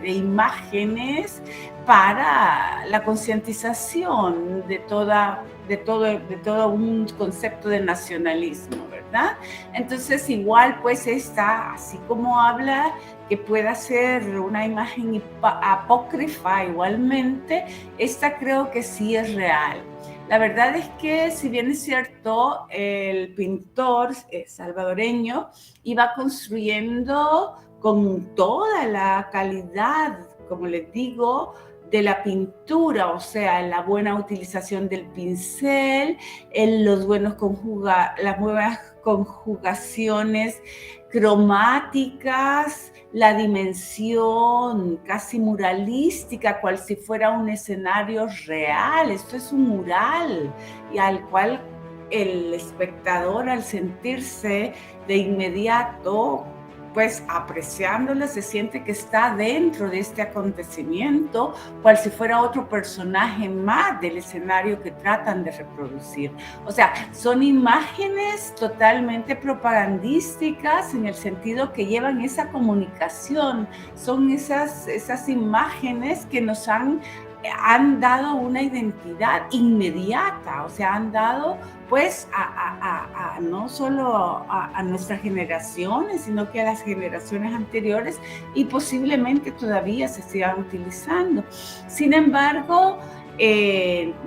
imágenes para la concientización de todo un concepto de nacionalismo, ¿verdad? Entonces, igual, pues, está, así como habla que pueda ser una imagen apócrifa igualmente, esta creo que sí es real. La verdad es que, si bien es cierto, el pintor salvadoreño iba construyendo con toda la calidad, como les digo, de la pintura, o sea, la buena utilización del pincel, las buenas conjugaciones cromáticas, la dimensión casi muralística, cual si fuera un escenario real. Esto es un mural y al cual el espectador, al sentirse de inmediato, pues, apreciándolo, se siente que está dentro de este acontecimiento, cual si fuera otro personaje más del escenario que tratan de reproducir. O sea, son imágenes totalmente propagandísticas, en el sentido que llevan esa comunicación. Son esas imágenes que nos han dado una identidad inmediata, o sea, han dado, pues, no solo a nuestras generaciones, sino que a las generaciones anteriores, y posiblemente todavía se sigan utilizando. Sin embargo,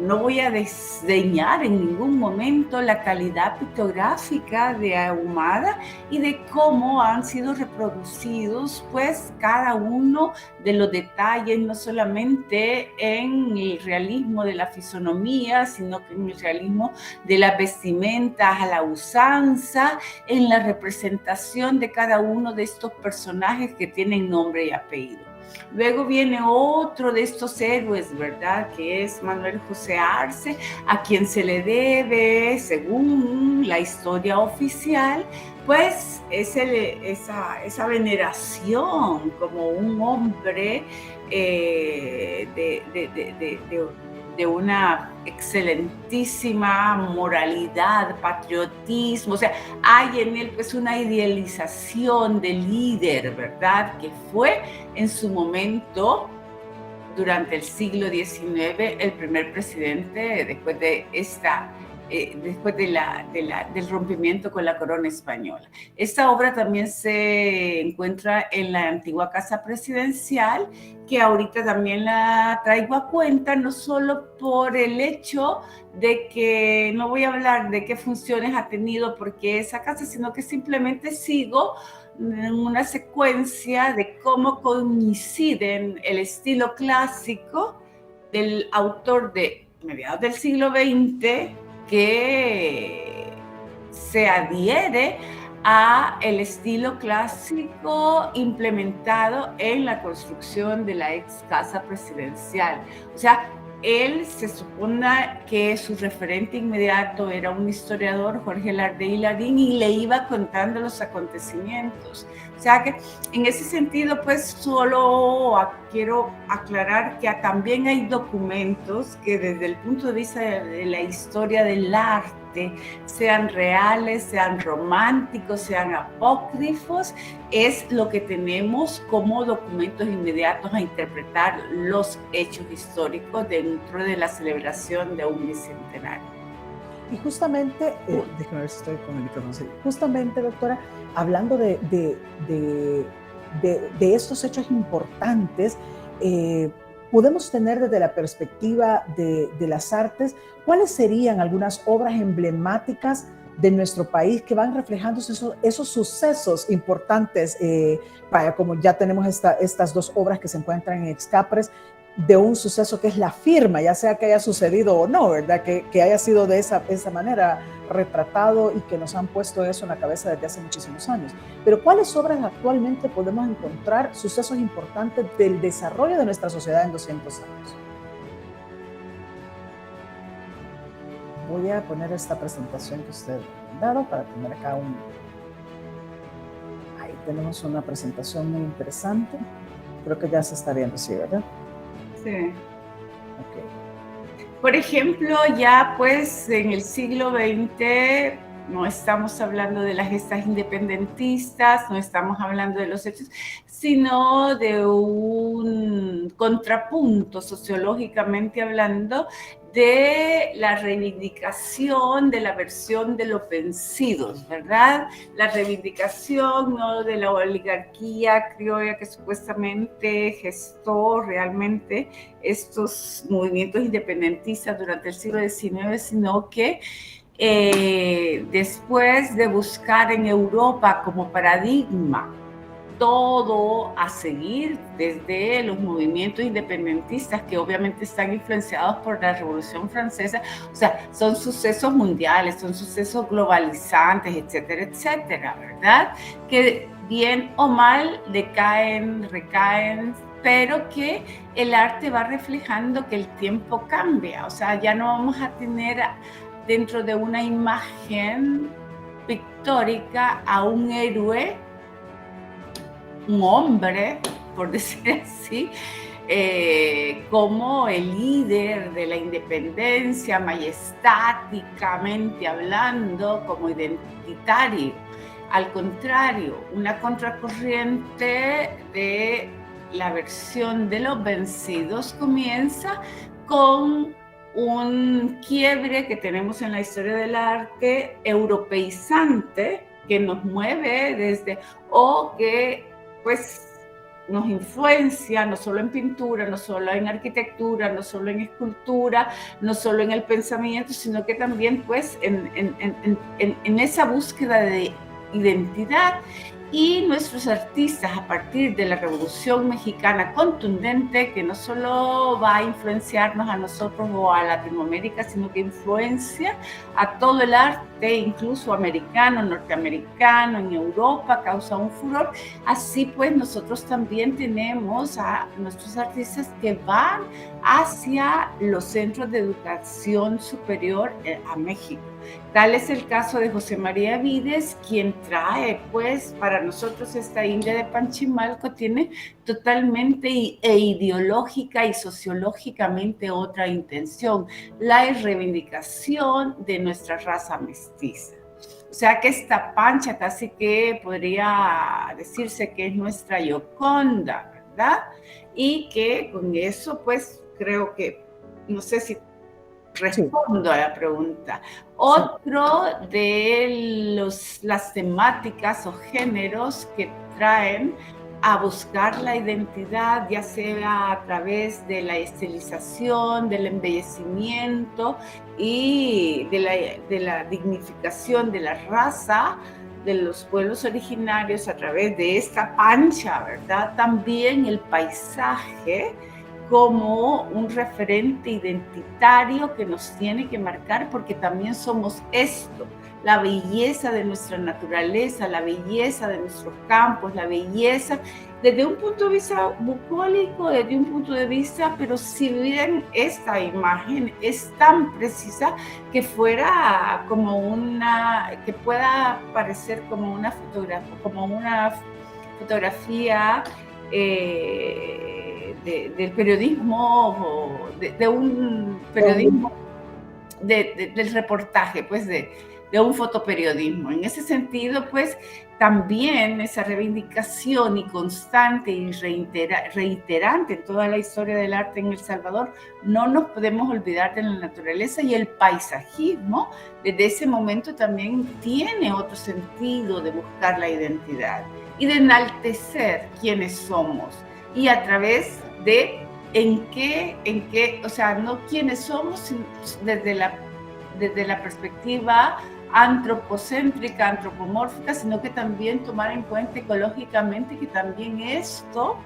no voy a desdeñar en ningún momento la calidad pictográfica de Ahumada y de cómo han sido reproducidos, pues, cada uno de los detalles, no solamente en el realismo de la fisonomía, sino que en el realismo de las vestimentas a la usanza, en la representación de cada uno de estos personajes que tienen nombre y apellido. Luego viene otro de estos héroes, ¿verdad?, que es Manuel José Arce, a quien se le debe, según la historia oficial, pues, esa veneración como un hombre de una excelentísima moralidad, patriotismo. O sea, hay en él, pues, una idealización de líder, ¿verdad?, que fue en su momento, durante el siglo XIX, el primer presidente después de del rompimiento con la corona española. Esta obra también se encuentra en la antigua Casa Presidencial, que ahorita también la traigo a cuenta, no solo por el hecho de que no voy a hablar de qué funciones ha tenido porque esa casa, sino que simplemente sigo en una secuencia de cómo coinciden el estilo clásico del autor de mediados del siglo XX, que se adhiere a el estilo clásico implementado en la construcción de la ex casa presidencial. O sea, él se supone que su referente inmediato era un historiador, Jorge Lardey Larín, y le iba contando los acontecimientos. O sea que en ese sentido, pues, solo quiero aclarar que también hay documentos que, desde el punto de vista de la historia del arte, arte, sean reales, sean románticos, sean apócrifos, es lo que tenemos como documentos inmediatos a interpretar los hechos históricos dentro de la celebración de un bicentenario. Y justamente, déjame ver si estoy con el micrófono. Justamente, doctora, hablando de estos hechos importantes, podemos tener desde la perspectiva de las artes, ¿cuáles serían algunas obras emblemáticas de nuestro país que van reflejando esos sucesos importantes? Como ya tenemos estas dos obras que se encuentran en Excapres, de un suceso que es la firma, ya sea que haya sucedido o no, ¿verdad? Que haya sido de esa manera retratado y que nos han puesto eso en la cabeza desde hace muchísimos años. Pero ¿cuáles obras actualmente podemos encontrar sucesos importantes del desarrollo de nuestra sociedad en 200 años? Voy a poner esta presentación que usted ha dado para tener acá Ahí tenemos una presentación muy interesante. Creo que ya se está viendo, sí, ¿verdad? Sí. Okay. Por ejemplo, ya pues en el siglo XX no estamos hablando de las gestas independentistas, no estamos hablando de los hechos, sino de un contrapunto sociológicamente hablando de la reivindicación de la versión de los vencidos, ¿verdad? La reivindicación, ¿no?, de la oligarquía criolla que supuestamente gestó realmente estos movimientos independentistas durante el siglo XIX, sino que después de buscar en Europa como paradigma todo a seguir desde los movimientos independentistas que obviamente están influenciados por la Revolución Francesa, o sea, son sucesos mundiales, son sucesos globalizantes, etcétera, etcétera, ¿verdad? Que bien o mal decaen, recaen, pero que el arte va reflejando que el tiempo cambia, o sea, ya no vamos a tener dentro de una imagen pictórica a un héroe, un hombre, por decir así, como el líder de la independencia, majestáticamente hablando, como identitario. Al contrario, una contracorriente de la versión de los vencidos comienza con un quiebre que tenemos en la historia del arte europeizante que nos mueve desde, o que pues nos influencia no solo en pintura, no solo en arquitectura, no solo en escultura, no solo en el pensamiento, sino que también pues en esa búsqueda de identidad. Y nuestros artistas, a partir de la Revolución Mexicana contundente, que no solo va a influenciarnos a nosotros o a Latinoamérica, sino que influencia a todo el arte, incluso americano, norteamericano, en Europa, causa un furor. Así pues, nosotros también tenemos a nuestros artistas que van hacia los centros de educación superior a México. Tal es el caso de José María Vides, quien trae, pues, para nosotros esta India de Panchimalco tiene totalmente ideológica y sociológicamente otra intención, la reivindicación de nuestra raza mestiza. O sea que esta Pancha casi que podría decirse que es nuestra Gioconda, ¿verdad? Y que con eso, pues, creo que, no sé si respondo a la pregunta. Otro de las temáticas o géneros que traen a buscar la identidad, ya sea a través de la estilización, del embellecimiento y de la dignificación de la raza de los pueblos originarios a través de esta Pancha, ¿verdad? También el paisaje como un referente identitario que nos tiene que marcar, porque también somos esto, la belleza de nuestra naturaleza, la belleza de nuestros campos, la belleza desde un punto de vista bucólico, desde un punto de vista, pero si bien esta imagen es tan precisa que fuera como que pueda parecer como una fotografía del periodismo, de un periodismo del reportaje, pues de un fotoperiodismo. En ese sentido, pues también esa reivindicación y constante y reiterante en toda la historia del arte en El Salvador, no nos podemos olvidar de la naturaleza, y el paisajismo desde ese momento también tiene otro sentido de buscar la identidad y de enaltecer quiénes somos, y a través de en qué, o sea, no quiénes somos sino desde la perspectiva antropocéntrica, antropomórfica, sino que también tomar en cuenta ecológicamente que también esto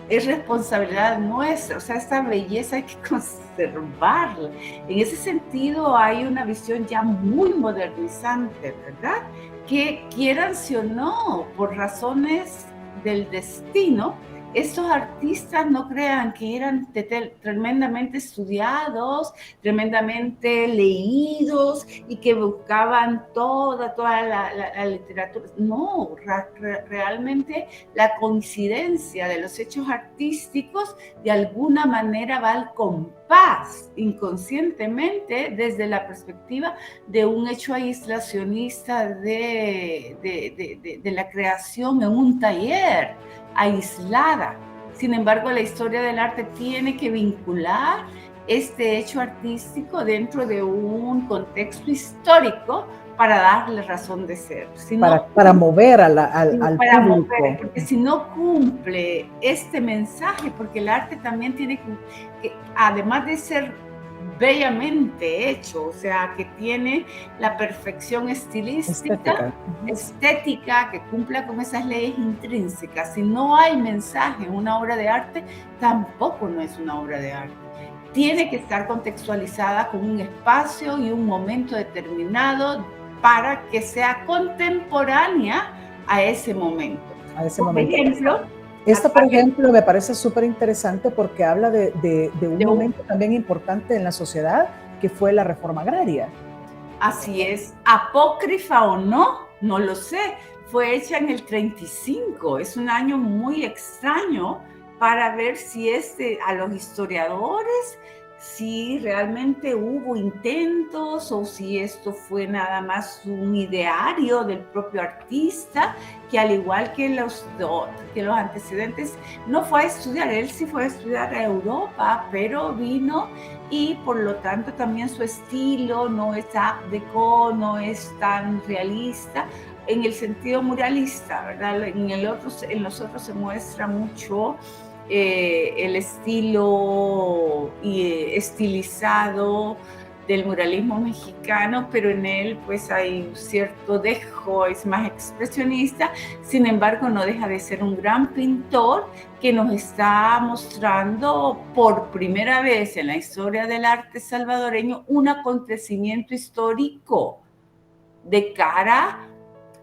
es responsabilidad nuestra, o sea, esta belleza hay que conservarla. En ese sentido hay una visión ya muy modernizante, ¿verdad? Que quieran sí o no, por razones del destino, estos artistas no crean que eran tremendamente estudiados, tremendamente leídos y que buscaban toda la literatura. No, realmente la coincidencia de los hechos artísticos de alguna manera va al compás inconscientemente desde la perspectiva de un hecho aislacionista de la creación en un taller aislada. Sin embargo, la historia del arte tiene que vincular este hecho artístico dentro de un contexto histórico para darle razón de ser. Si para mover al para público. Mover, porque si no cumple este mensaje, porque el arte también tiene que además de ser bellamente hecho, o sea, que tiene la perfección estilística, estética, que cumpla con esas leyes intrínsecas. Si no hay mensaje en una obra de arte, tampoco no es una obra de arte. Tiene que estar contextualizada con un espacio y un momento determinado para que sea contemporánea a ese momento. Por ejemplo, esta, por ejemplo, me parece súper interesante porque habla de un momento también importante en la sociedad, que fue la reforma agraria. Así es, apócrifa o no, no lo sé, fue hecha en el 35, es un año muy extraño para ver si a los historiadores, si realmente hubo intentos o si esto fue nada más un ideario del propio artista, que al igual que los antecedentes, no fue a estudiar, él sí fue a estudiar a Europa, pero vino y por lo tanto también su estilo no es art déco, no es tan realista en el sentido muralista, ¿verdad? En los otros se muestra mucho el estilo estilizado del muralismo mexicano, pero en él pues hay un cierto dejo, es más expresionista. Sin embargo, no deja de ser un gran pintor que nos está mostrando por primera vez en la historia del arte salvadoreño un acontecimiento histórico de cara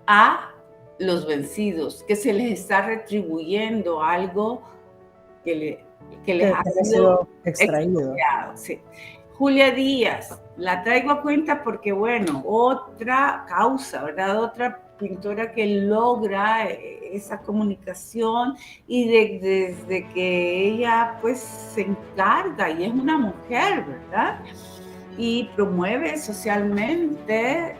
a los vencidos, que se les está retribuyendo algo que les ha sido extraído. Sí. Julia Díaz, la traigo a cuenta porque, bueno, otra causa, ¿verdad? Otra pintora que logra esa comunicación y desde que ella pues se encarga y es una mujer, ¿verdad? Y promueve socialmente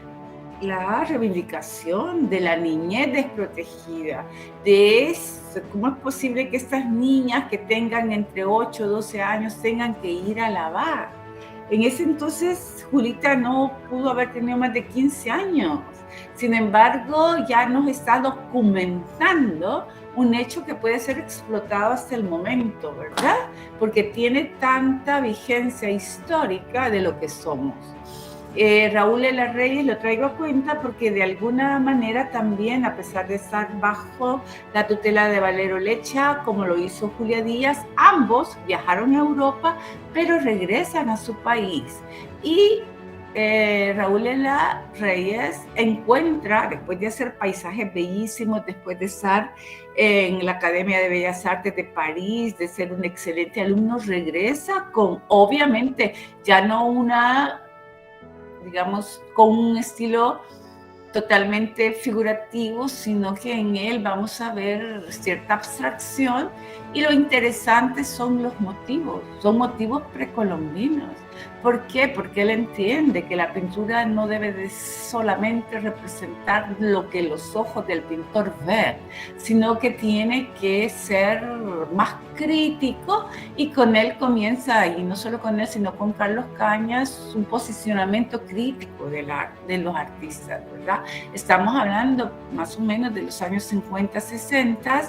la reivindicación de la niñez desprotegida, de eso, cómo es posible que estas niñas que tengan entre 8 y 12 años tengan que ir a lavar. En ese entonces, Julita no pudo haber tenido más de 15 años. Sin embargo, ya nos está documentando un hecho que puede ser explotado hasta el momento, ¿verdad? Porque tiene tanta vigencia histórica de lo que somos. Raúl de las Reyes lo traigo a cuenta porque de alguna manera también, a pesar de estar bajo la tutela de Valero Lecha, como lo hizo Julia Díaz, ambos viajaron a Europa, pero regresan a su país. Y Raúl de las Reyes encuentra, después de hacer paisajes bellísimos, después de estar en la Academia de Bellas Artes de París, de ser un excelente alumno, regresa con, obviamente, ya no digamos, con un estilo totalmente figurativo, sino que en él vamos a ver cierta abstracción, y lo interesante son los motivos, son motivos precolombinos. ¿Por qué? Porque él entiende que la pintura no debe de solamente representar lo que los ojos del pintor ven, sino que tiene que ser más crítico, y con él comienza, y no solo con él, sino con Carlos Cañas, un posicionamiento crítico de los artistas, ¿verdad? Estamos hablando más o menos de los años 50, 60,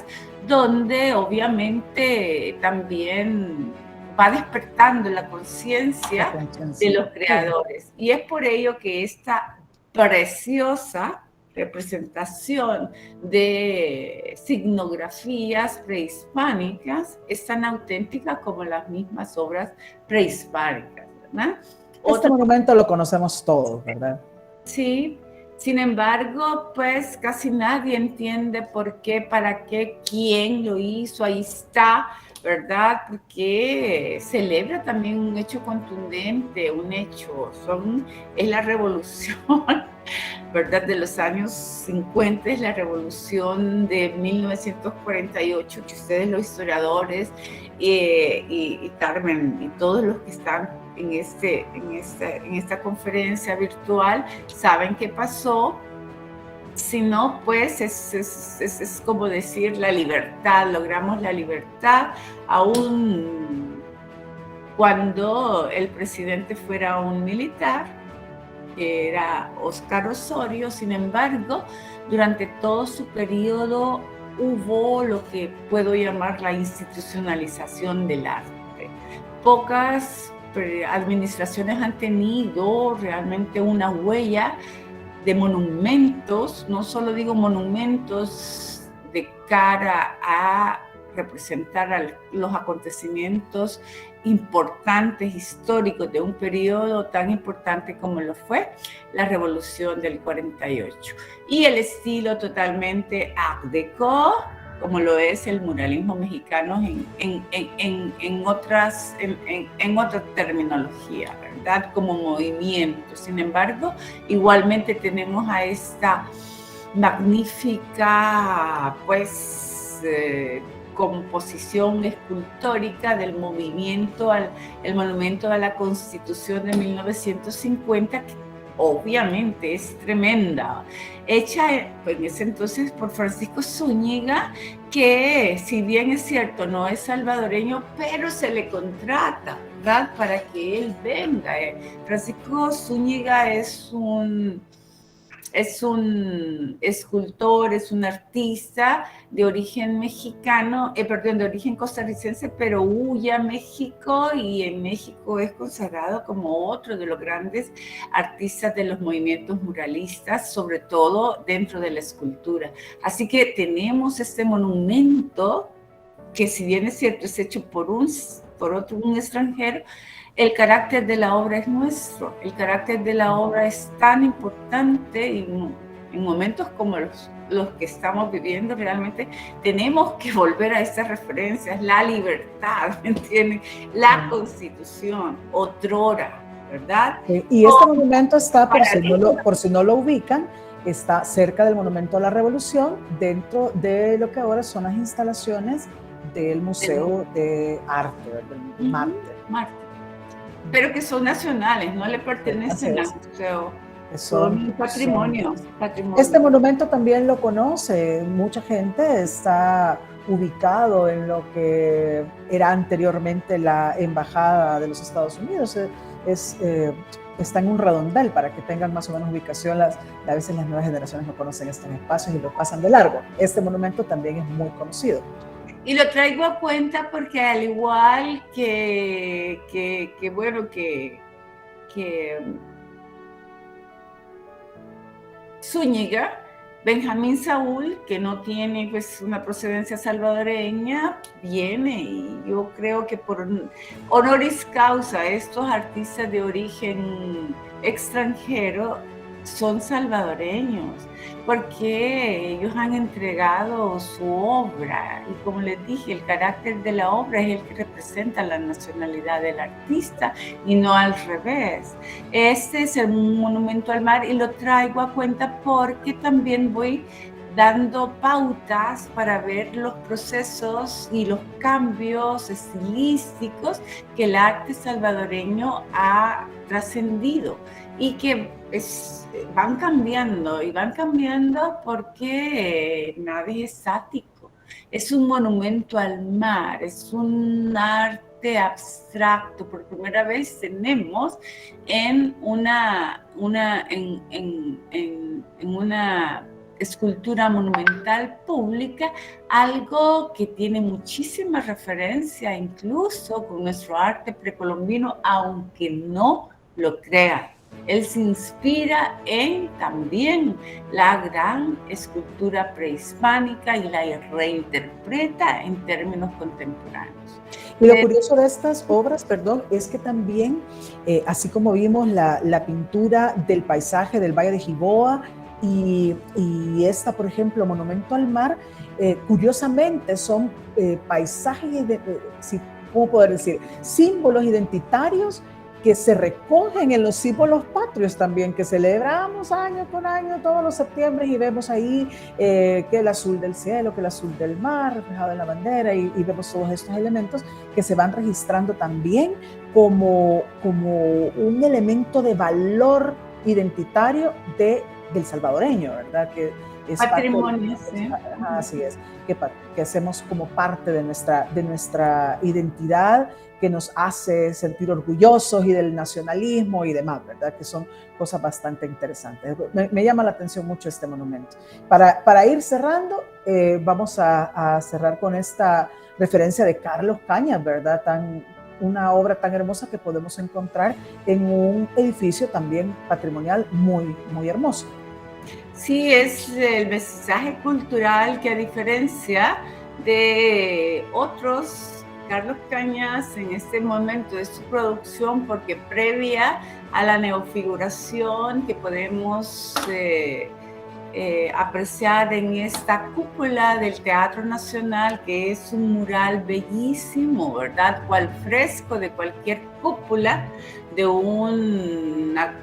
donde obviamente también va despertando la conciencia de los creadores. Y es por ello que esta preciosa representación de signografías prehispánicas es tan auténtica como las mismas obras prehispánicas, ¿verdad? Este monumento lo conocemos todos, ¿verdad? Sí. Sin embargo, pues casi nadie entiende por qué, para qué, quién lo hizo. Ahí está, ¿verdad? Porque celebra también un hecho contundente, un hecho, es la revolución, ¿verdad? De los años 50, es la revolución de 1948, que ustedes los historiadores y Carmen y todos los que están en esta conferencia virtual saben qué pasó. Si no, pues es como decir la libertad, logramos la libertad, aún cuando el presidente fuera un militar, que era Óscar Osorio. Sin embargo, durante todo su periodo hubo lo que puedo llamar la institucionalización del arte. Pocas administraciones han tenido realmente una huella de monumentos, no solo digo monumentos de cara a representar los acontecimientos importantes, históricos de un periodo tan importante como lo fue la Revolución del 48. Y el estilo totalmente Art Deco, como lo es el muralismo mexicano en otra terminología, ¿verdad? Como movimiento. Sin embargo, igualmente tenemos a esta magnífica, pues, composición escultórica del movimiento, el monumento a la Constitución de 1950, que obviamente es tremenda, hecha en ese entonces por Francisco Zúñiga, que si bien es cierto no es salvadoreño, pero se le contrata, ¿verdad?, para que él venga. Francisco Zúñiga es un escultor, es un artista de origen mexicano, de origen costarricense, pero huye a México, y en México es consagrado como otro de los grandes artistas de los movimientos muralistas, sobre todo dentro de la escultura. Así que tenemos este monumento que, si bien es cierto, es hecho por un extranjero, el carácter de la obra es nuestro. El carácter de la obra es tan importante, y en momentos como los que estamos viviendo, realmente tenemos que volver a estas referencias. La libertad, ¿me entienden? La Constitución, otrora, ¿verdad? Y este monumento está, por si no lo ubican, está cerca del Monumento a la Revolución, dentro de lo que ahora son las instalaciones del Museo de Arte, del Marte. Pero que son nacionales, no le pertenecen al museo. Son patrimonio. Este monumento también lo conoce mucha gente, está ubicado en lo que era anteriormente la Embajada de los Estados Unidos. Está en un redondel, para que tengan más o menos ubicación. A veces las nuevas generaciones no conocen estos espacios y lo pasan de largo. Este monumento también es muy conocido. Y lo traigo a cuenta porque, al igual que Zúñiga, Benjamín Saúl, que no tiene pues una procedencia salvadoreña, viene, y yo creo que por honoris causa estos artistas de origen extranjero son salvadoreños, porque ellos han entregado su obra, y como les dije, el carácter de la obra es el que representa la nacionalidad del artista, y no al revés. Este es el monumento al mar, y lo traigo a cuenta porque también voy dando pautas para ver los procesos y los cambios estilísticos que el arte salvadoreño ha trascendido y que van cambiando porque nada es estático. Es un monumento al mar, es un arte abstracto. Por primera vez tenemos en una escultura monumental pública algo que tiene muchísima referencia incluso con nuestro arte precolombino, aunque no lo crean. Él se inspira en también la gran escultura prehispánica y la reinterpreta en términos contemporáneos. Y lo curioso de estas obras, perdón, es que también, así como vimos la pintura del paisaje del Valle de Jiboa y esta, por ejemplo, Monumento al Mar, curiosamente son paisajes, ¿cómo poder decir? Símbolos identitarios que se recogen en los símbolos patrios también, que celebramos año con año, todos los septiembre, y vemos ahí que el azul del cielo, que el azul del mar, reflejado en la bandera, y vemos todos estos elementos que se van registrando también como un elemento de valor identitario del salvadoreño, ¿verdad? Que es patrimonio, sí. Así es, que hacemos como parte de nuestra identidad, que nos hace sentir orgullosos y del nacionalismo y demás, ¿verdad? Que son cosas bastante interesantes. Me llama la atención mucho este monumento. Para ir cerrando, vamos a cerrar con esta referencia de Carlos Cañas, ¿verdad? Una obra tan hermosa que podemos encontrar en un edificio también patrimonial muy, muy hermoso. Sí, es el mensaje cultural que, a diferencia de otros, Carlos Cañas en este momento de su producción, porque previa a la neofiguración que podemos apreciar en esta cúpula del Teatro Nacional, que es un mural bellísimo, ¿verdad? Cual fresco de cualquier cúpula de una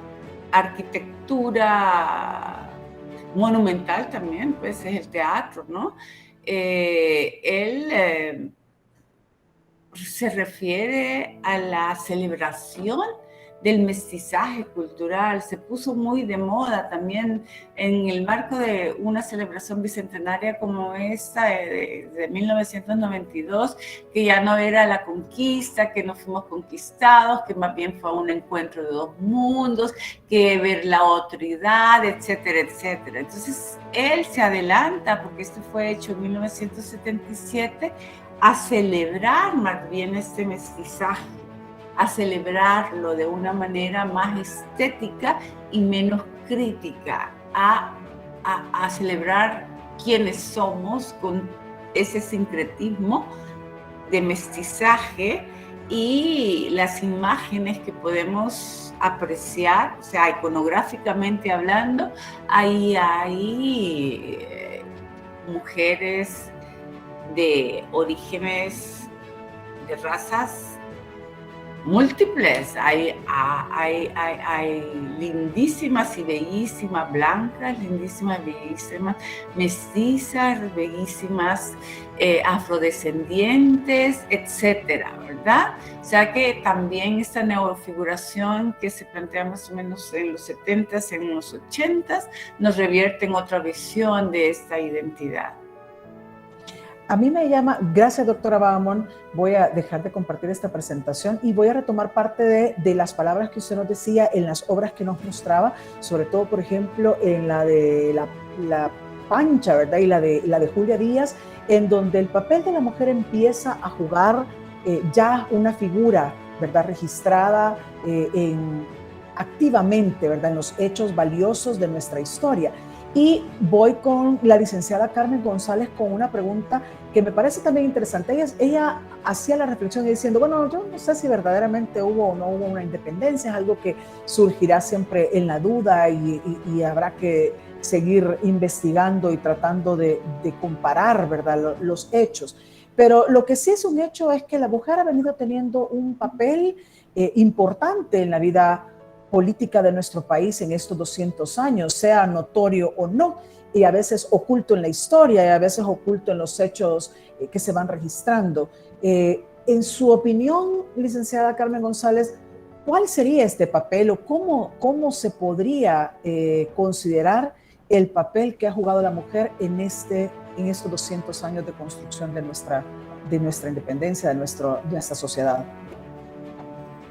arquitectura monumental también, pues es el teatro, ¿no? Él se refiere a la celebración del mestizaje cultural. Se puso muy de moda también en el marco de una celebración bicentenaria como esta de 1992, que ya no era la conquista, que no fuimos conquistados, que más bien fue un encuentro de dos mundos, que ver la autoridad, etcétera, etcétera. Entonces, él se adelanta, porque esto fue hecho en 1977, a celebrar más bien este mestizaje, a celebrarlo de una manera más estética y menos crítica, a celebrar quiénes somos con ese sincretismo de mestizaje y las imágenes que podemos apreciar, o sea, iconográficamente hablando. Ahí hay mujeres de orígenes, de razas múltiples. Hay lindísimas y bellísimas blancas, lindísimas, bellísimas mestizas, bellísimas afrodescendientes, etcétera, ¿verdad? O sea que también esta neofiguración que se plantea más o menos en los 70s, en los 80s, nos revierte en otra visión de esta identidad. A mí me llama, gracias doctora Bahamón, voy a dejar de compartir esta presentación y voy a retomar parte de las palabras que usted nos decía en las obras que nos mostraba, sobre todo, por ejemplo, en la de la Pancha, ¿verdad? Y la de Julia Díaz, en donde el papel de la mujer empieza a jugar ya una figura, ¿verdad? Registrada activamente, ¿verdad? En los hechos valiosos de nuestra historia. Y voy con la licenciada Carmen González con una pregunta que me parece también interesante. Ella hacía la reflexión diciendo, bueno, yo no sé si verdaderamente hubo o no hubo una independencia, es algo que surgirá siempre en la duda y habrá que seguir investigando y tratando de comparar, ¿verdad?, los hechos. Pero lo que sí es un hecho es que la mujer ha venido teniendo un papel importante en la vida política de nuestro país en estos 200 años, sea notorio o no. y a veces oculto en la historia y a veces oculto en los hechos que se van registrando. En su opinión, licenciada Carmen González, ¿cuál sería este papel o cómo se podría considerar el papel que ha jugado la mujer en estos 200 años de construcción de nuestra independencia, de nuestra sociedad?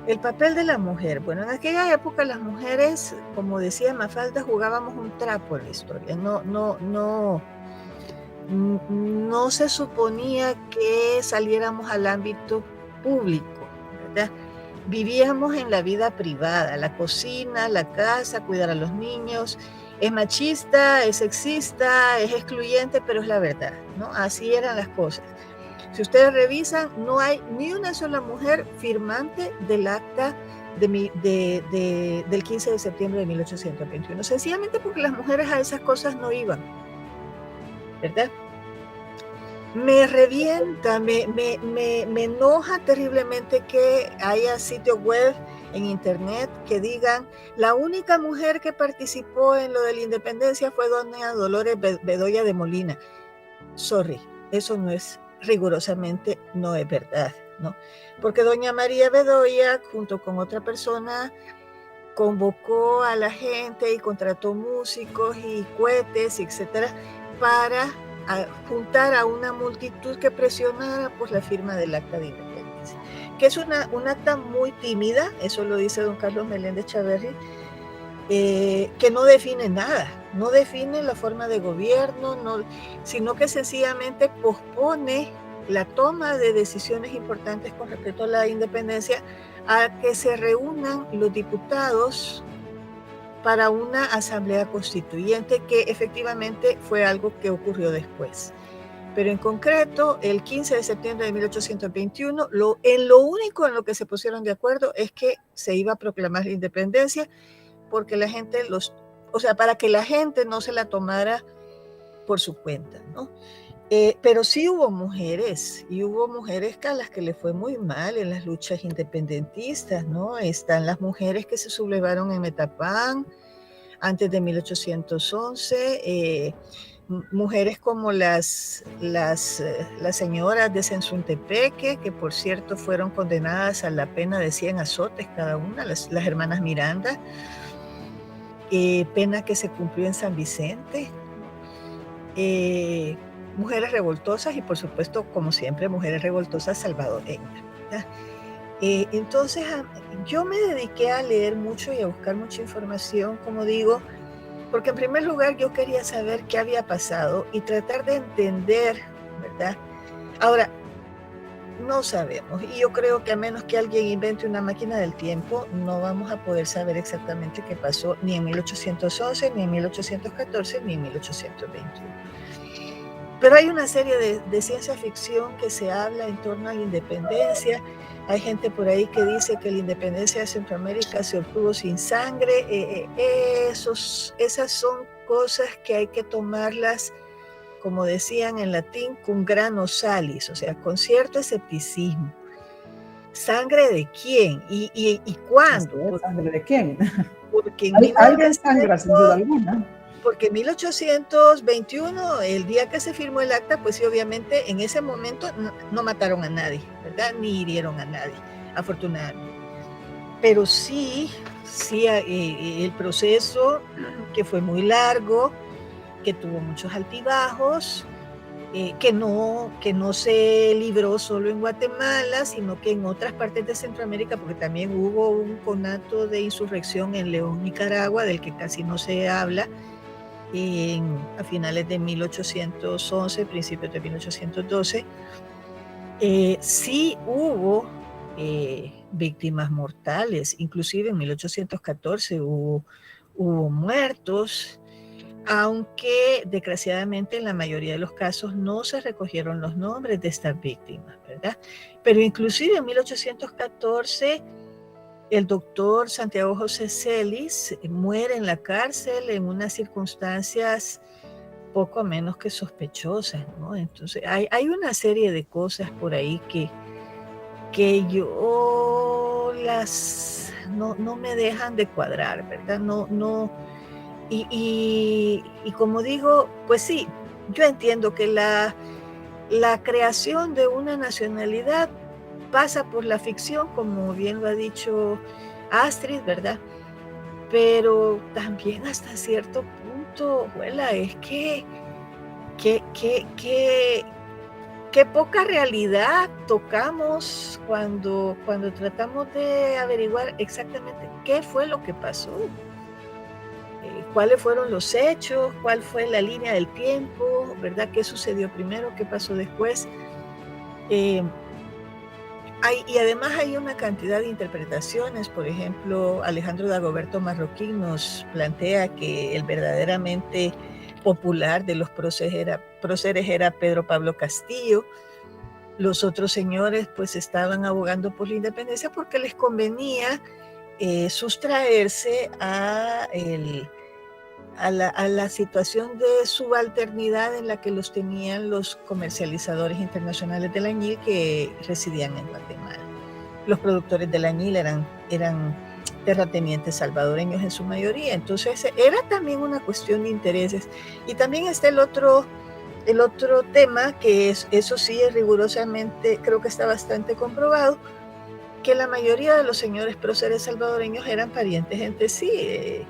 El papel de la mujer. Bueno, en aquella época las mujeres, como decía Mafalda, jugábamos un trapo en la historia. No se suponía que saliéramos al ámbito público, ¿verdad? Vivíamos en la vida privada, la cocina, la casa, cuidar a los niños. Es machista, es sexista, es excluyente, pero es la verdad, ¿no? Así eran las cosas. Si ustedes revisan, no hay ni una sola mujer firmante del acta del 15 de septiembre de 1821, sencillamente porque las mujeres a esas cosas no iban, ¿verdad? Me revienta, me enoja terriblemente que haya sitios web en internet que digan la única mujer que participó en lo de la independencia fue doña Dolores Bedoya de Molina. Sorry, eso no es, rigurosamente no es verdad, ¿no? Porque doña María Bedoya, junto con otra persona, convocó a la gente y contrató músicos y cohetes, etcétera, para juntar a una multitud que presionara por la firma del acta de independencia, que es un acta muy tímida, eso lo dice don Carlos Meléndez Chaverri, que no define nada, no define la forma de gobierno, sino que sencillamente pospone la toma de decisiones importantes con respecto a la independencia a que se reúnan los diputados para una asamblea constituyente, que efectivamente fue algo que ocurrió después. Pero en concreto, el 15 de septiembre de 1821, lo único en lo que se pusieron de acuerdo es que se iba a proclamar la independencia, porque la gente para que la gente no se la tomara por su cuenta, ¿no? Pero sí hubo mujeres, y hubo mujeres a las que le fue muy mal en las luchas independentistas, ¿no? Están las mujeres que se sublevaron en Metapán antes de 1811, mujeres como las señoras de Sensuntepeque, que por cierto fueron condenadas a la pena de 100 azotes cada una, las hermanas Miranda, pena que se cumplió en San Vicente. Mujeres revoltosas y por supuesto, como siempre, mujeres revoltosas salvadoreñas, ¿verdad? Entonces yo me dediqué a leer mucho y a buscar mucha información, como digo, porque en primer lugar yo quería saber qué había pasado y tratar de entender, ¿verdad? Ahora, no sabemos, y yo creo que a menos que alguien invente una máquina del tiempo, no vamos a poder saber exactamente qué pasó ni en 1811, ni en 1814, ni en 1821. Pero hay una serie de ciencia ficción que se habla en torno a la independencia. Hay gente por ahí que dice que la independencia de Centroamérica se obtuvo sin sangre. Esas son cosas que hay que tomarlas, como decían en latín, cum grano salis, o sea, con cierto escepticismo. ¿Sangre de quién? ¿Y cuándo? ¿Sangre de quién? Porque Alguien sangra, sin duda alguna. Porque en 1821, el día que se firmó el acta, pues sí, obviamente en ese momento no mataron a nadie, ¿verdad? Ni hirieron a nadie, afortunadamente. Pero sí, el proceso, que fue muy largo, que tuvo muchos altibajos, que no se libró solo en Guatemala, sino que en otras partes de Centroamérica, porque también hubo un conato de insurrección en León, Nicaragua, del que casi no se habla, a finales de 1811, principios de 1812, sí hubo víctimas mortales, inclusive en 1814 hubo muertos, aunque desgraciadamente en la mayoría de los casos no se recogieron los nombres de estas víctimas, ¿verdad? Pero inclusive en 1814 el doctor Santiago José Celis muere en la cárcel en unas circunstancias poco menos que sospechosas, ¿no? Entonces hay una serie de cosas por ahí que yo no me dejan de cuadrar, ¿verdad? Y como digo, pues sí, yo entiendo que la creación de una nacionalidad pasa por la ficción, como bien lo ha dicho Astrid, ¿verdad? Pero también hasta cierto punto, Juela, es que qué poca realidad tocamos cuando tratamos de averiguar exactamente qué fue lo que pasó, cuáles fueron los hechos, cuál fue la línea del tiempo, ¿verdad? ¿Qué sucedió primero? ¿Qué pasó después? Y además hay una cantidad de interpretaciones. Por ejemplo, Alejandro Dagoberto Marroquín nos plantea que el verdaderamente popular de los próceres era Pedro Pablo Castillo. Los otros señores pues estaban abogando por la independencia porque les convenía sustraerse a la situación de subalternidad en la que los tenían los comercializadores internacionales del añil que residían en Guatemala. Los productores del añil eran terratenientes salvadoreños en su mayoría, entonces era también una cuestión de intereses. Y también está el otro tema, que eso sí es rigurosamente, creo que está bastante comprobado, que la mayoría de los señores próceres salvadoreños eran parientes entre sí.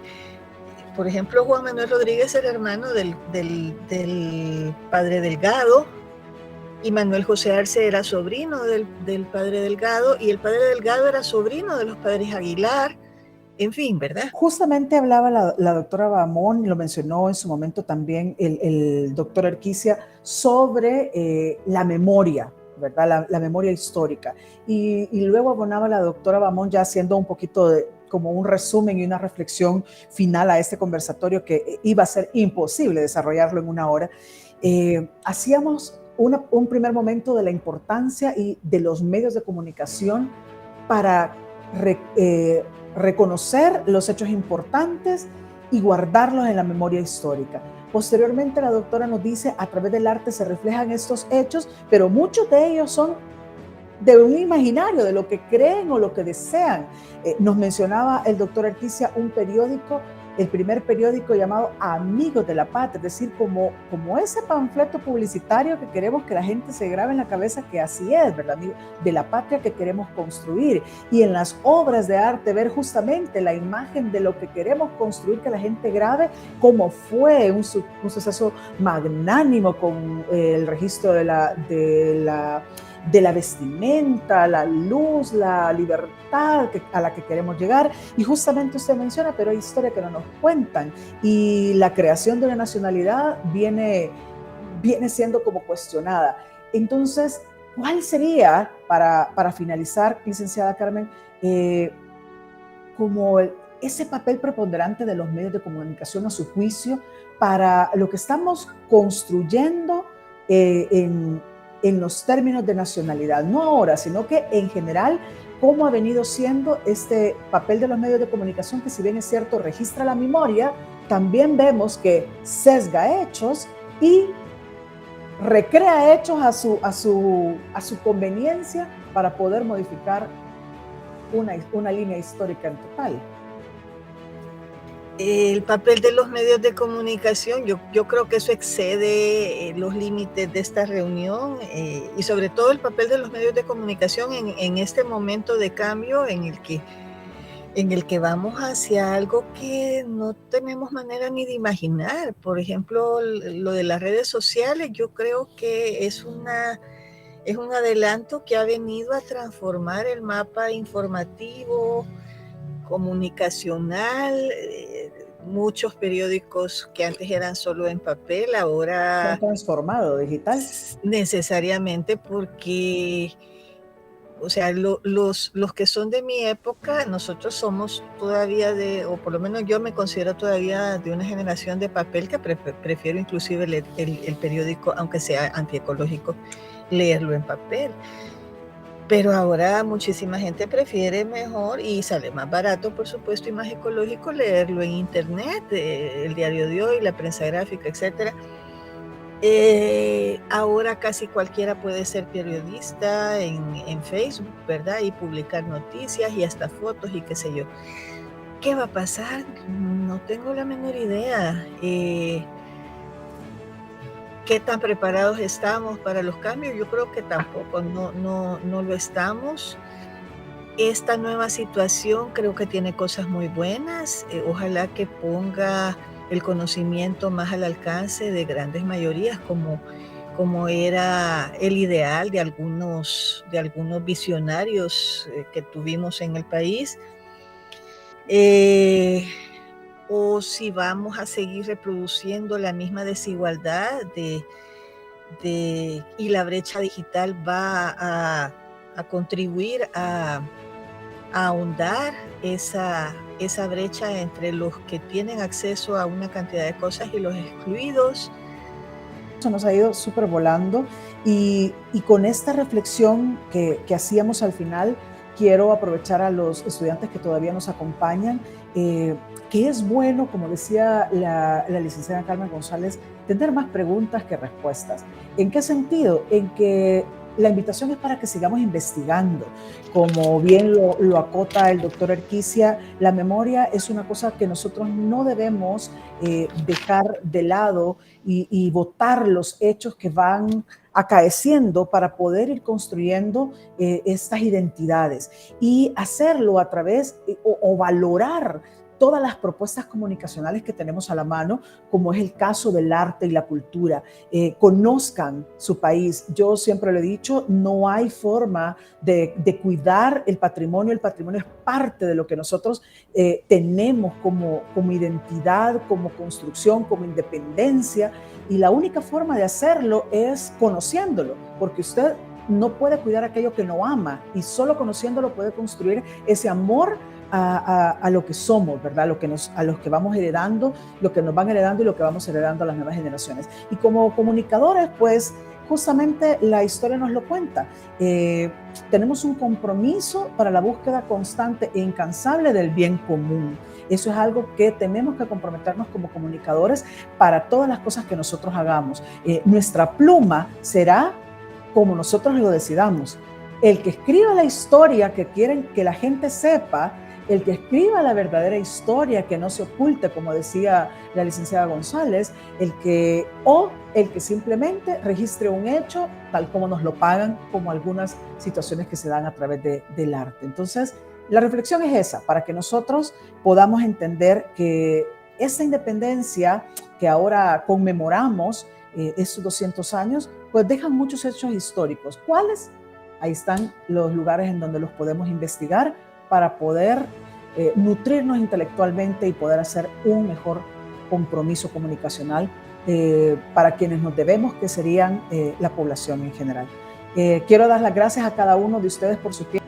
Por ejemplo, Juan Manuel Rodríguez era hermano del padre Delgado, y Manuel José Arce era sobrino del padre Delgado, y el padre Delgado era sobrino de los padres Aguilar, en fin, ¿verdad? Justamente hablaba la doctora Bahamón, y lo mencionó en su momento también el doctor Erquicia, sobre la memoria, ¿verdad? La memoria histórica. Y luego abonaba la doctora Bahamón, ya haciendo un poquito como un resumen y una reflexión final a este conversatorio que iba a ser imposible desarrollarlo en una hora. Hacíamos un primer momento de la importancia y de los medios de comunicación para reconocer los hechos importantes y guardarlos en la memoria histórica. Posteriormente, la doctora nos dice, a través del arte se reflejan estos hechos, pero muchos de ellos son de un imaginario, de lo que creen o lo que desean. Nos mencionaba el doctor Erquicia un periódico, el primer periódico llamado Amigos de la Patria, es decir, como ese panfleto publicitario que queremos que la gente se grabe en la cabeza, que así es, ¿verdad? De la patria que queremos construir. Y en las obras de arte ver justamente la imagen de lo que queremos construir, que la gente grabe cómo fue un suceso magnánimo, con el registro de la vestimenta, la luz, la libertad a la que queremos llegar. Y justamente usted menciona, pero hay historia que no nos cuentan. Y la creación de una nacionalidad viene siendo como cuestionada. Entonces, ¿cuál sería, para finalizar, licenciada Carmen, como ese papel preponderante de los medios de comunicación a su juicio para lo que estamos construyendo en los términos de nacionalidad? No ahora, sino que en general, ¿cómo ha venido siendo este papel de los medios de comunicación que, si bien es cierto, registra la memoria, también vemos que sesga hechos y recrea hechos a su conveniencia para poder modificar una línea histórica en total? El papel de los medios de comunicación, yo creo que eso excede los límites de esta reunión, y sobre todo el papel de los medios de comunicación en este momento de cambio en el que vamos hacia algo que no tenemos manera ni de imaginar. Por ejemplo, lo de las redes sociales, yo creo que es un adelanto que ha venido a transformar el mapa informativo, comunicacional. Muchos periódicos que antes eran solo en papel, ahora se han transformado digital. Necesariamente, porque, o sea, los que son de mi época, nosotros somos todavía o por lo menos yo me considero todavía de una generación de papel, que prefiero inclusive leer el periódico, aunque sea antiecológico, leerlo en papel. Pero ahora muchísima gente prefiere mejor, y sale más barato, por supuesto, y más ecológico, leerlo en internet, el diario de hoy, la prensa gráfica, etc. Ahora casi cualquiera puede ser periodista en Facebook, ¿verdad? Y publicar noticias y hasta fotos y qué sé yo. ¿Qué va a pasar? No tengo la menor idea. ¿Qué tan preparados estamos para los cambios? Yo creo que tampoco, no lo estamos. Esta nueva situación creo que tiene cosas muy buenas. Ojalá que ponga el conocimiento más al alcance de grandes mayorías, como era el ideal de algunos visionarios que tuvimos en el país. O si vamos a seguir reproduciendo la misma desigualdad y la brecha digital va a contribuir a ahondar esa brecha entre los que tienen acceso a una cantidad de cosas y los excluidos. Se nos ha ido súper volando y con esta reflexión que hacíamos al final, quiero aprovechar a los estudiantes que todavía nos acompañan, que es bueno, como decía la licenciada Carmen González, tener más preguntas que respuestas. ¿En qué sentido? En que la invitación es para que sigamos investigando. Como bien lo acota el doctor Erquicia, la memoria es una cosa que nosotros no debemos dejar de lado y votar los hechos que van acaeciendo para poder ir construyendo estas identidades y hacerlo a través o valorar todas las propuestas comunicacionales que tenemos a la mano, como es el caso del arte y la cultura. Conozcan su país. Yo siempre lo he dicho, no hay forma de cuidar el patrimonio. El patrimonio es parte de lo que nosotros tenemos como identidad, como construcción, como independencia, y la única forma de hacerlo es conociéndolo, porque usted no puede cuidar aquello que no ama, y solo conociéndolo puede construir ese amor a lo que somos, ¿verdad? A los que vamos heredando, lo que nos van heredando y lo que vamos heredando a las nuevas generaciones. Y como comunicadores, pues justamente la historia nos lo cuenta. Tenemos un compromiso para la búsqueda constante e incansable del bien común. Eso es algo que tenemos que comprometernos como comunicadores para todas las cosas que nosotros hagamos. Nuestra pluma será como nosotros lo decidamos. El que escriba la historia que quieren que la gente sepa, el que escriba la verdadera historia, que no se oculte, como decía la licenciada González, el que simplemente registre un hecho tal como nos lo pagan, como algunas situaciones que se dan a través del arte. Entonces, la reflexión es esa, para que nosotros podamos entender que esa independencia que ahora conmemoramos, estos 200 años, pues dejan muchos hechos históricos. ¿Cuáles? Ahí están los lugares en donde los podemos investigar para poder nutrirnos intelectualmente y poder hacer un mejor compromiso comunicacional para quienes nos debemos, que serían la población en general. Quiero dar las gracias a cada uno de ustedes por su tiempo.